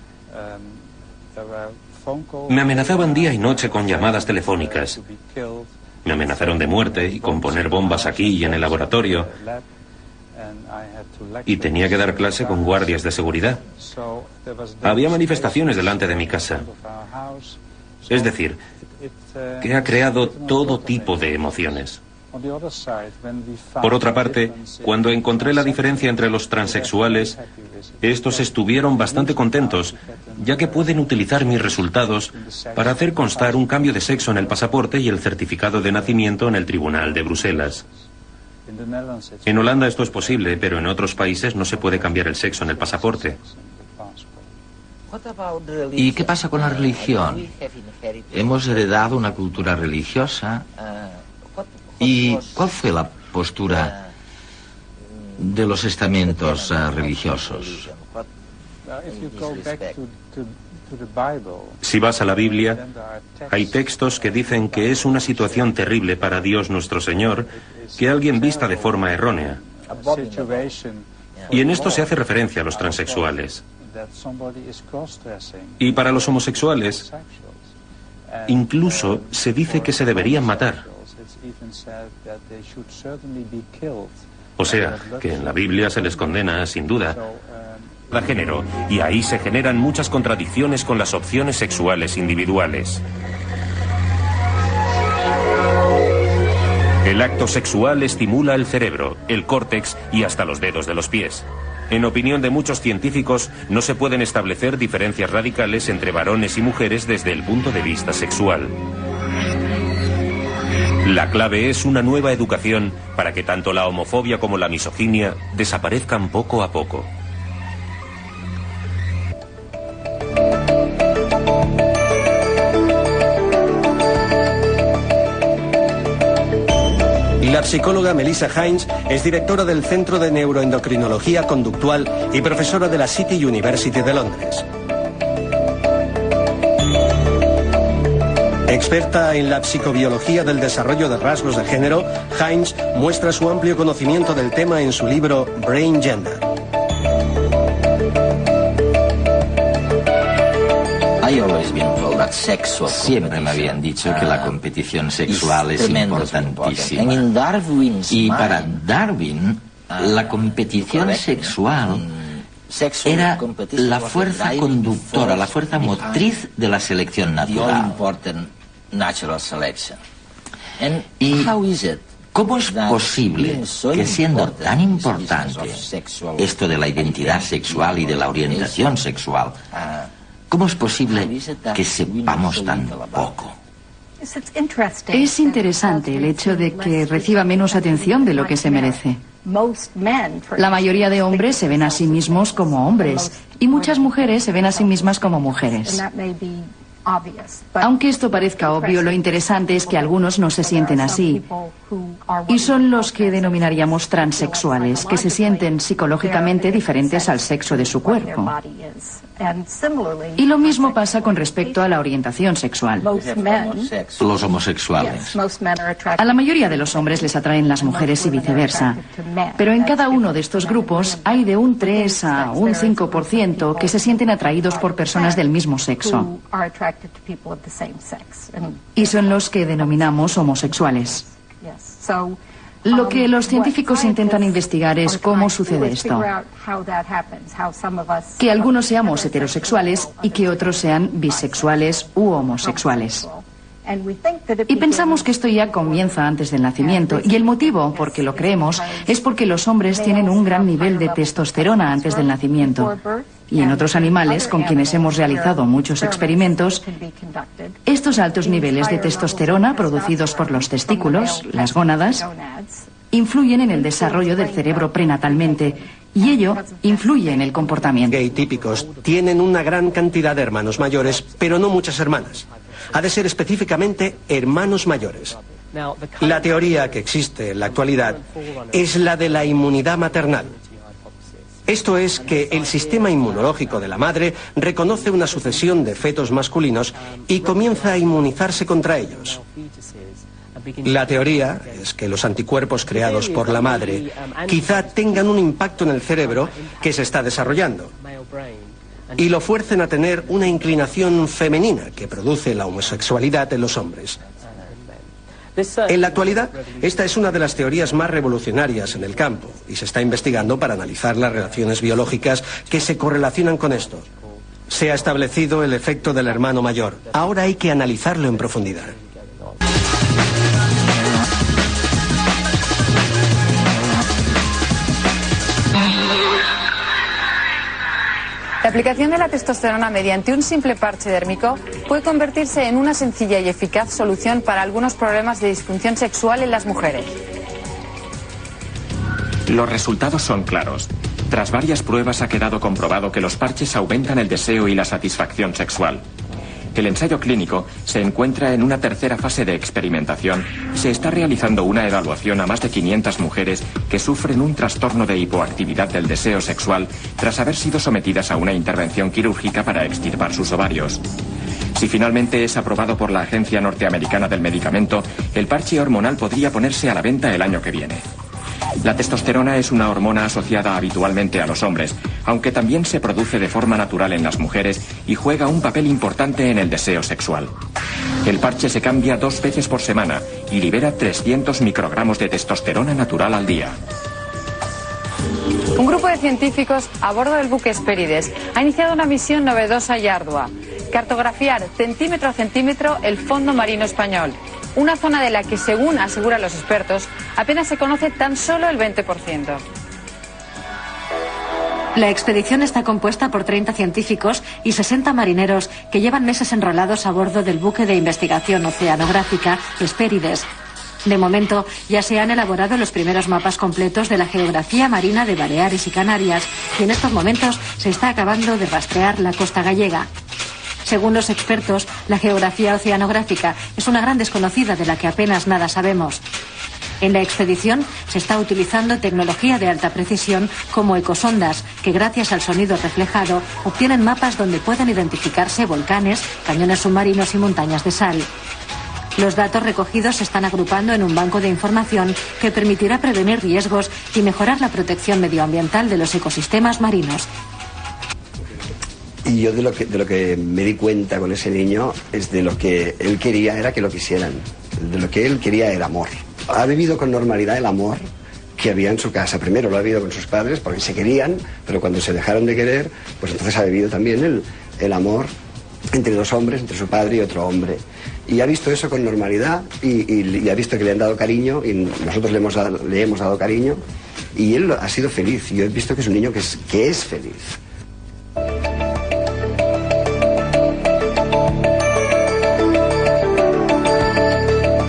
Me amenazaban día y noche con llamadas telefónicas. Me amenazaron de muerte y con poner bombas aquí y en el laboratorio. Y tenía que dar clase con guardias de seguridad. Había manifestaciones delante de mi casa. Es decir, que ha creado todo tipo de emociones. Por otra parte, cuando encontré la diferencia entre los transexuales, estos estuvieron bastante contentos, ya que pueden utilizar mis resultados para hacer constar un cambio de sexo en el pasaporte y el certificado de nacimiento en el Tribunal de Bruselas. En Holanda esto es posible, pero en otros países no se puede cambiar el sexo en el pasaporte. ¿Y qué pasa con la religión? Hemos heredado una cultura religiosa. ¿Y cuál fue la postura de los estamentos religiosos? Si vas a la Biblia, hay textos que dicen que es una situación terrible para Dios nuestro Señor que alguien vista de forma errónea. Y en esto se hace referencia a los transexuales. Y para los homosexuales, incluso se dice que se deberían matar. O sea, que en la Biblia se les condena, sin duda, a género, y ahí se generan muchas contradicciones con las opciones sexuales individuales. El acto sexual estimula el cerebro, el córtex y hasta los dedos de los pies. En opinión de muchos científicos, no se pueden establecer diferencias radicales entre varones y mujeres desde el punto de vista sexual. La clave es una nueva educación para que tanto la homofobia como la misoginia desaparezcan poco a poco. La psicóloga Melissa Hines es directora del Centro de Neuroendocrinología Conductual y profesora de la City University de Londres. Experta en la psicobiología del desarrollo de rasgos de género, Hines muestra su amplio conocimiento del tema en su libro Brain Gender. Siempre me habían dicho que la competición sexual es importantísima. Y para Darwin, la competición sexual era la fuerza conductora, la fuerza motriz de la selección natural. ¿Y cómo es posible que, siendo tan importante esto de la identidad sexual y de la orientación sexual, cómo es posible que sepamos tan poco? Es interesante el hecho de que reciba menos atención de lo que se merece. La mayoría de hombres se ven a sí mismos como hombres y muchas mujeres se ven a sí mismas como mujeres. Aunque esto parezca obvio, lo interesante es que algunos no se sienten así. Y son los que denominaríamos transexuales, que se sienten psicológicamente diferentes al sexo de su cuerpo. Y lo mismo pasa con respecto a la orientación sexual. Los homosexuales. A la mayoría de los hombres les atraen las mujeres y viceversa. Pero en cada uno de estos grupos hay de un 3 a un 5% que se sienten atraídos por personas del mismo sexo. Y son los que denominamos homosexuales. Lo que los científicos intentan investigar es cómo sucede esto. Que algunos seamos heterosexuales y que otros sean bisexuales u homosexuales. Y pensamos que esto ya comienza antes del nacimiento, y el motivo por que lo creemos es porque los hombres tienen un gran nivel de testosterona antes del nacimiento. Y en otros animales con quienes hemos realizado muchos experimentos, estos altos niveles de testosterona producidos por los testículos, las gónadas, influyen en el desarrollo del cerebro prenatalmente, y ello influye en el comportamiento. Gay típicos tienen una gran cantidad de hermanos mayores, pero no muchas hermanas. Ha de ser específicamente hermanos mayores. La teoría que existe en la actualidad es la de la inmunidad maternal. Esto es que el sistema inmunológico de la madre reconoce una sucesión de fetos masculinos y comienza a inmunizarse contra ellos. La teoría es que los anticuerpos creados por la madre quizá tengan un impacto en el cerebro que se está desarrollando y lo fuercen a tener una inclinación femenina que produce la homosexualidad en los hombres. En la actualidad, esta es una de las teorías más revolucionarias en el campo y se está investigando para analizar las relaciones biológicas que se correlacionan con esto. Se ha establecido el efecto del hermano mayor. Ahora hay que analizarlo en profundidad. La aplicación de la testosterona mediante un simple parche dérmico puede convertirse en una sencilla y eficaz solución para algunos problemas de disfunción sexual en las mujeres. Los resultados son claros. Tras varias pruebas ha quedado comprobado que los parches aumentan el deseo y la satisfacción sexual. El ensayo clínico se encuentra en una tercera fase de experimentación y se está realizando una evaluación a más de 500 mujeres que sufren un trastorno de hipoactividad del deseo sexual tras haber sido sometidas a una intervención quirúrgica para extirpar sus ovarios. Si finalmente es aprobado por la Agencia Norteamericana del Medicamento, el parche hormonal podría ponerse a la venta el año que viene. La testosterona es una hormona asociada habitualmente a los hombres, aunque también se produce de forma natural en las mujeres y juega un papel importante en el deseo sexual. El parche se cambia 2 veces por semana y libera 300 microgramos de testosterona natural al día. Un grupo de científicos a bordo del buque Hespérides ha iniciado una misión novedosa y ardua: cartografiar centímetro a centímetro el fondo marino español. Una zona de la que, según aseguran los expertos, apenas se conoce tan solo el 20%. La expedición está compuesta por 30 científicos y 60 marineros que llevan meses enrolados a bordo del buque de investigación oceanográfica Hespérides. De momento, ya se han elaborado los primeros mapas completos de la geografía marina de Baleares y Canarias, y en estos momentos se está acabando de rastrear la costa gallega. Según los expertos, la geografía oceanográfica es una gran desconocida de la que apenas nada sabemos. En la expedición se está utilizando tecnología de alta precisión como ecosondas, que gracias al sonido reflejado obtienen mapas donde pueden identificarse volcanes, cañones submarinos y montañas de sal. Los datos recogidos se están agrupando en un banco de información que permitirá prevenir riesgos y mejorar la protección medioambiental de los ecosistemas marinos. Y yo de lo que me di cuenta con ese niño es de lo que él quería era que lo quisieran. De lo que él quería era amor. Ha vivido con normalidad el amor que había en su casa. Primero lo ha vivido con sus padres porque se querían, pero cuando se dejaron de querer, pues entonces ha vivido también el amor entre dos hombres, entre su padre y otro hombre. Y ha visto eso con normalidad y ha visto que le han dado cariño y nosotros le hemos dado cariño y él ha sido feliz. Yo he visto que es un niño que es feliz.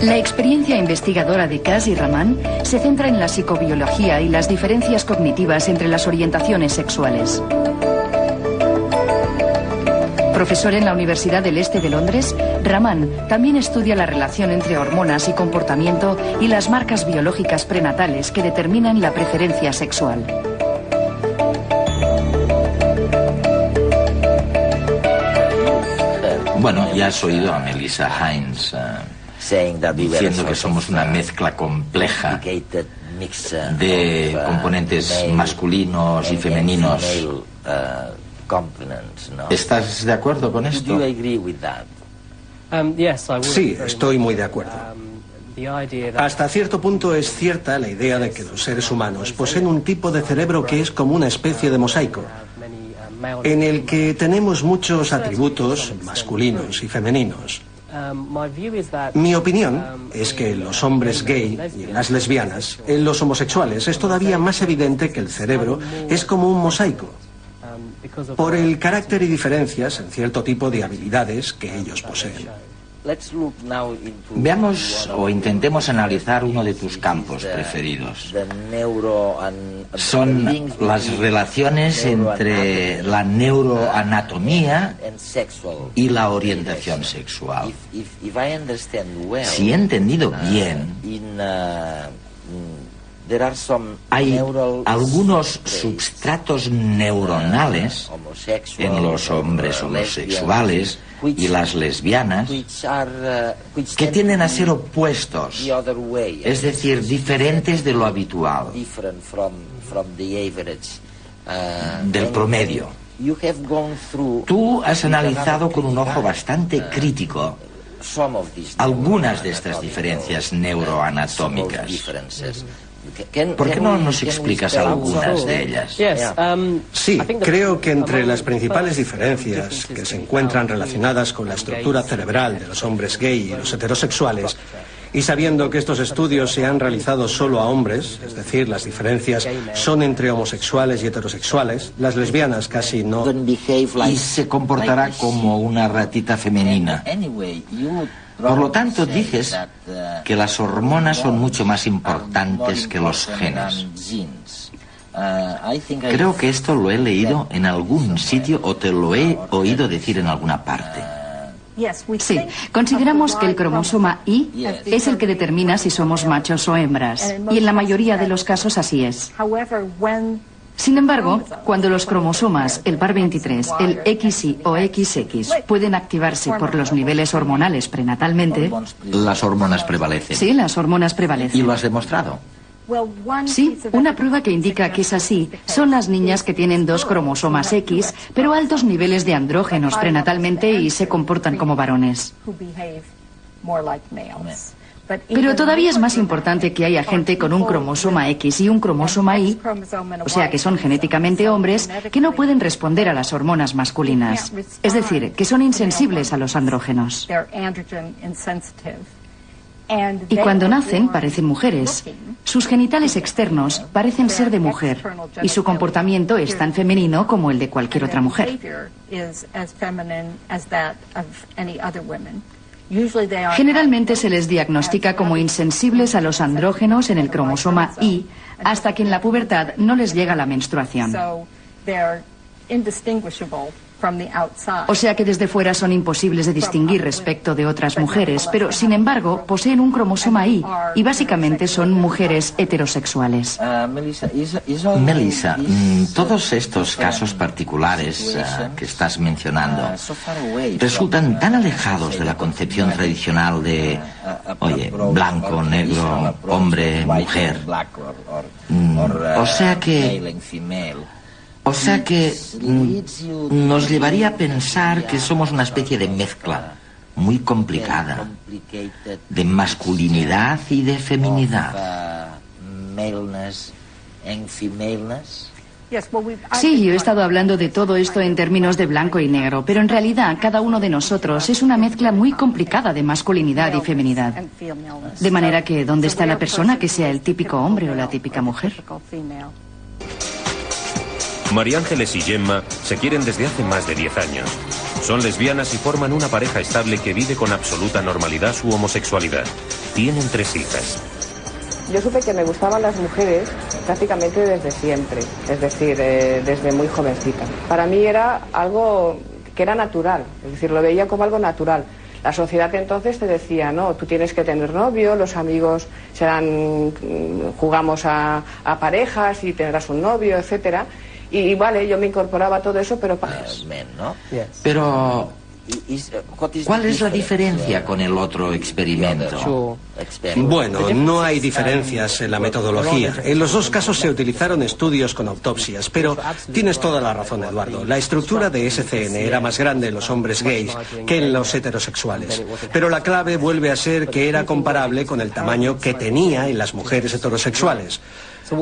La experiencia investigadora de Kaz y Rahman se centra en la psicobiología y las diferencias cognitivas entre las orientaciones sexuales. Profesor en la Universidad del Este de Londres, Rahman también estudia la relación entre hormonas y comportamiento y las marcas biológicas prenatales que determinan la preferencia sexual. Bueno, ya has oído a Melissa Hines diciendo que somos una mezcla compleja de componentes masculinos y femeninos. ¿Estás de acuerdo con esto? Sí, estoy muy de acuerdo. Hasta cierto punto es cierta la idea de que los seres humanos poseen un tipo de cerebro que es como una especie de mosaico, en el que tenemos muchos atributos masculinos y femeninos. Mi opinión es que en los hombres gay y en las lesbianas, en los homosexuales, es todavía más evidente que el cerebro es como un mosaico, por el carácter y diferencias en cierto tipo de habilidades que ellos poseen. Veamos o intentemos analizar uno de tus campos preferidos. Son las relaciones entre la neuroanatomía y la orientación sexual. Si he entendido bien, hay algunos substratos neuronales en los hombres homosexuales y las lesbianas que tienden a ser opuestos, es decir, diferentes de lo habitual, del promedio. Tú has analizado con un ojo bastante crítico algunas de estas diferencias neuroanatómicas. ¿Por qué no nos explicas algunas de ellas? Sí, creo que entre las principales diferencias que se encuentran relacionadas con la estructura cerebral de los hombres gay y los heterosexuales, y sabiendo que estos estudios se han realizado solo a hombres, es decir, las diferencias son entre homosexuales y heterosexuales, las lesbianas casi no. Y se comportará como una ratita femenina. Por lo tanto, dices que las hormonas son mucho más importantes que los genes. Creo que esto lo he leído en algún sitio o te lo he oído decir en alguna parte. Sí, consideramos que el cromosoma Y es el que determina si somos machos o hembras, y en la mayoría de los casos así es. Sin embargo, cuando los cromosomas, el par 23, el XY o XX, pueden activarse por los niveles hormonales prenatalmente... Las hormonas prevalecen. Sí, las hormonas prevalecen. ¿Y lo has demostrado? Sí, una prueba que indica que es así son las niñas que tienen 2 cromosomas X, pero altos niveles de andrógenos prenatalmente y se comportan como varones. Pero todavía es más importante que haya gente con un cromosoma X y un cromosoma Y, o sea que son genéticamente hombres, que no pueden responder a las hormonas masculinas. Es decir, que son insensibles a los andrógenos. Y cuando nacen parecen mujeres. Sus genitales externos parecen ser de mujer y su comportamiento es tan femenino como el de cualquier otra mujer. Generalmente se les diagnostica como insensibles a los andrógenos en el cromosoma Y hasta que en la pubertad no les llega la menstruación. O sea que desde fuera son imposibles de distinguir respecto de otras mujeres, pero sin embargo poseen un cromosoma Y y básicamente son mujeres heterosexuales. Melissa, todos estos casos particulares que estás mencionando resultan tan alejados de la concepción tradicional de, oye, blanco, negro, hombre, mujer. O sea que nos llevaría a pensar que somos una especie de mezcla muy complicada de masculinidad y de feminidad. Sí, yo he estado hablando de todo esto en términos de blanco y negro, pero en realidad cada uno de nosotros es una mezcla muy complicada de masculinidad y feminidad. De manera que, ¿dónde está la persona que sea el típico hombre o la típica mujer? María Ángeles y Gemma se quieren desde hace más de 10 años. Son lesbianas y forman una pareja estable que vive con absoluta normalidad su homosexualidad. Tienen 3 hijas. Yo supe que me gustaban las mujeres prácticamente desde siempre, es decir, desde muy jovencita. Para mí era algo que era natural, es decir, lo veía como algo natural. La sociedad entonces te decía, no, tú tienes que tener novio, los amigos jugamos a parejas y tendrás un novio, etcétera. Y vale, yo me incorporaba a todo eso, pero... Pero, ¿cuál es la diferencia con el otro experimento? Bueno, no hay diferencias en la metodología. En los dos casos se utilizaron estudios con autopsias, pero tienes toda la razón, Eduardo. La estructura de SCN era más grande en los hombres gays que en los heterosexuales. Pero la clave vuelve a ser que era comparable con el tamaño que tenía en las mujeres heterosexuales.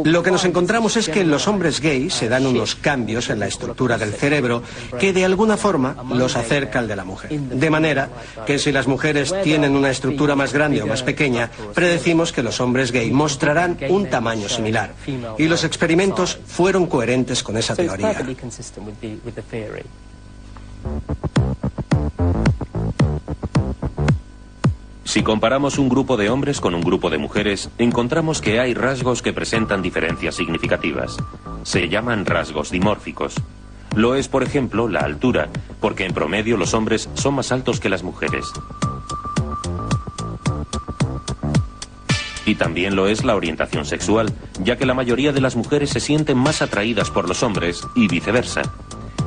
Lo que nos encontramos es que en los hombres gays se dan unos cambios en la estructura del cerebro que de alguna forma los acerca al de la mujer. De manera que si las mujeres tienen una estructura más grande o más pequeña, predecimos que los hombres gay mostrarán un tamaño similar. Y los experimentos fueron coherentes con esa teoría. Si comparamos un grupo de hombres con un grupo de mujeres, encontramos que hay rasgos que presentan diferencias significativas. Se llaman rasgos dimórficos. Lo es, por ejemplo, la altura, porque en promedio los hombres son más altos que las mujeres. Y también lo es la orientación sexual, ya que la mayoría de las mujeres se sienten más atraídas por los hombres y viceversa.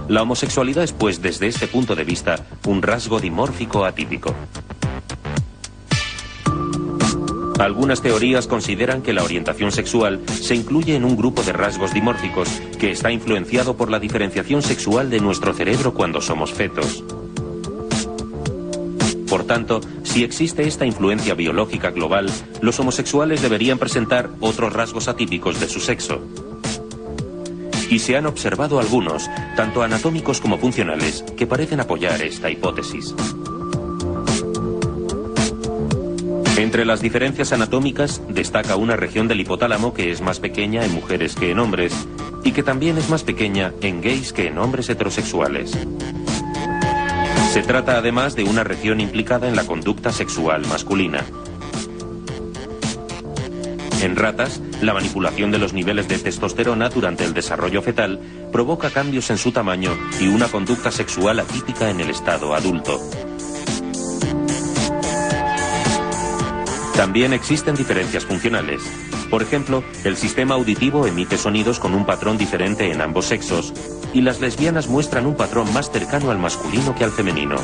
La homosexualidad es, pues, desde este punto de vista, un rasgo dimórfico atípico. Algunas teorías consideran que la orientación sexual se incluye en un grupo de rasgos dimórficos que está influenciado por la diferenciación sexual de nuestro cerebro cuando somos fetos. Por tanto, si existe esta influencia biológica global, los homosexuales deberían presentar otros rasgos atípicos de su sexo. Y se han observado algunos, tanto anatómicos como funcionales, que parecen apoyar esta hipótesis. Entre las diferencias anatómicas destaca una región del hipotálamo que es más pequeña en mujeres que en hombres y que también es más pequeña en gays que en hombres heterosexuales. Se trata además de una región implicada en la conducta sexual masculina. En ratas, la manipulación de los niveles de testosterona durante el desarrollo fetal provoca cambios en su tamaño y una conducta sexual atípica en el estado adulto. También existen diferencias funcionales. Por ejemplo, el sistema auditivo emite sonidos con un patrón diferente en ambos sexos, y las lesbianas muestran un patrón más cercano al masculino que al femenino.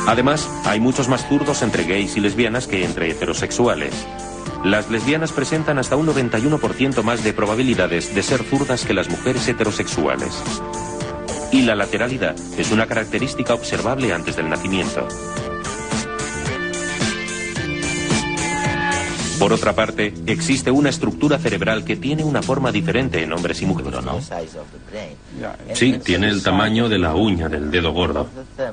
Además, hay muchos más zurdos entre gays y lesbianas que entre heterosexuales. Las lesbianas presentan hasta un 91% más de probabilidades de ser zurdas que las mujeres heterosexuales. Y la lateralidad es una característica observable antes del nacimiento. Por otra parte, existe una estructura cerebral que tiene una forma diferente en hombres y mujeres, ¿no? Sí, tiene el tamaño de la uña del dedo gordo.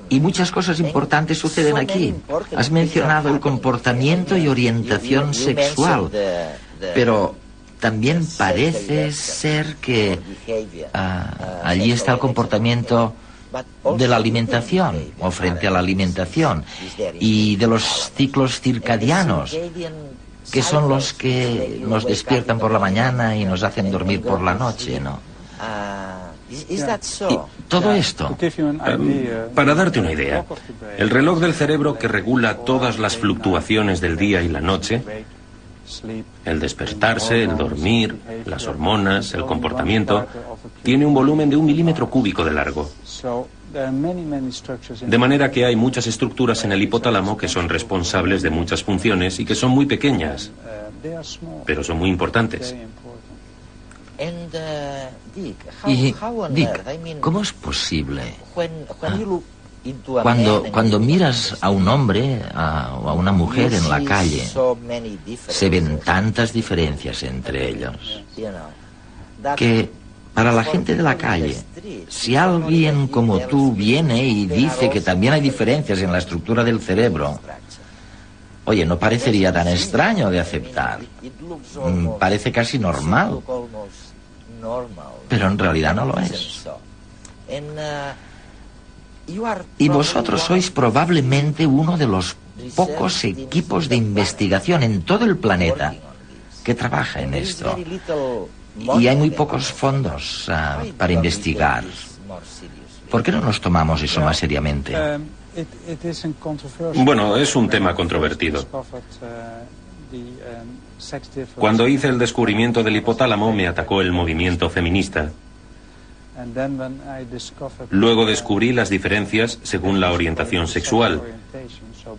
Y muchas cosas importantes suceden aquí. Has mencionado el comportamiento y orientación sexual, pero también parece ser que allí está el comportamiento de la alimentación o frente a la alimentación y de los ciclos circadianos, que son los que nos despiertan por la mañana y nos hacen dormir por la noche, ¿no? Y todo esto. Para darte una idea, el reloj del cerebro que regula todas las fluctuaciones del día y la noche, el despertarse, el dormir, las hormonas, el comportamiento, tiene un volumen de 1 milímetro cúbico de largo. De manera que hay muchas estructuras en el hipotálamo que son responsables de muchas funciones y que son muy pequeñas, pero son muy importantes. Y, Dick, ¿cómo es posible? Cuando miras a un hombre o a una mujer en la calle, se ven tantas diferencias entre ellos, que para la gente de la calle, si alguien como tú viene y dice que también hay diferencias en la estructura del cerebro, oye, no parecería tan extraño de aceptar. Parece casi normal. Pero en realidad no lo es. Y vosotros sois probablemente uno de los pocos equipos de investigación en todo el planeta que trabaja en esto. Y hay muy pocos fondos para investigar. ¿Por qué no nos tomamos eso más seriamente? Bueno, es un tema controvertido. Cuando hice el descubrimiento del hipotálamo, me atacó el movimiento feminista. Luego descubrí las diferencias según la orientación sexual,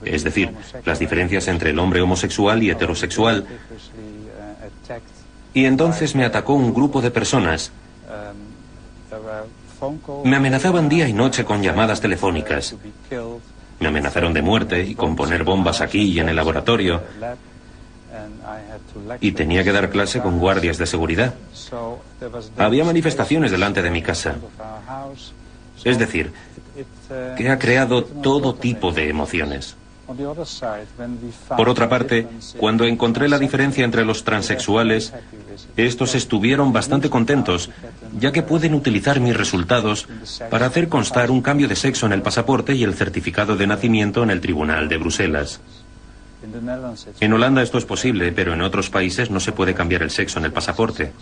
es decir, las diferencias entre el hombre homosexual y heterosexual. Y entonces me atacó un grupo de personas. Me amenazaban día y noche con llamadas telefónicas. Me amenazaron de muerte y con poner bombas aquí y en el laboratorio. Y tenía que dar clase con guardias de seguridad. Había manifestaciones delante de mi casa. Es decir, que ha creado todo tipo de emociones. Por otra parte, cuando encontré la diferencia entre los transexuales, estos estuvieron bastante contentos, ya que pueden utilizar mis resultados para hacer constar un cambio de sexo en el pasaporte y el certificado de nacimiento en el Tribunal de Bruselas. En Holanda esto es posible, pero en otros países no se puede cambiar el sexo en el pasaporte.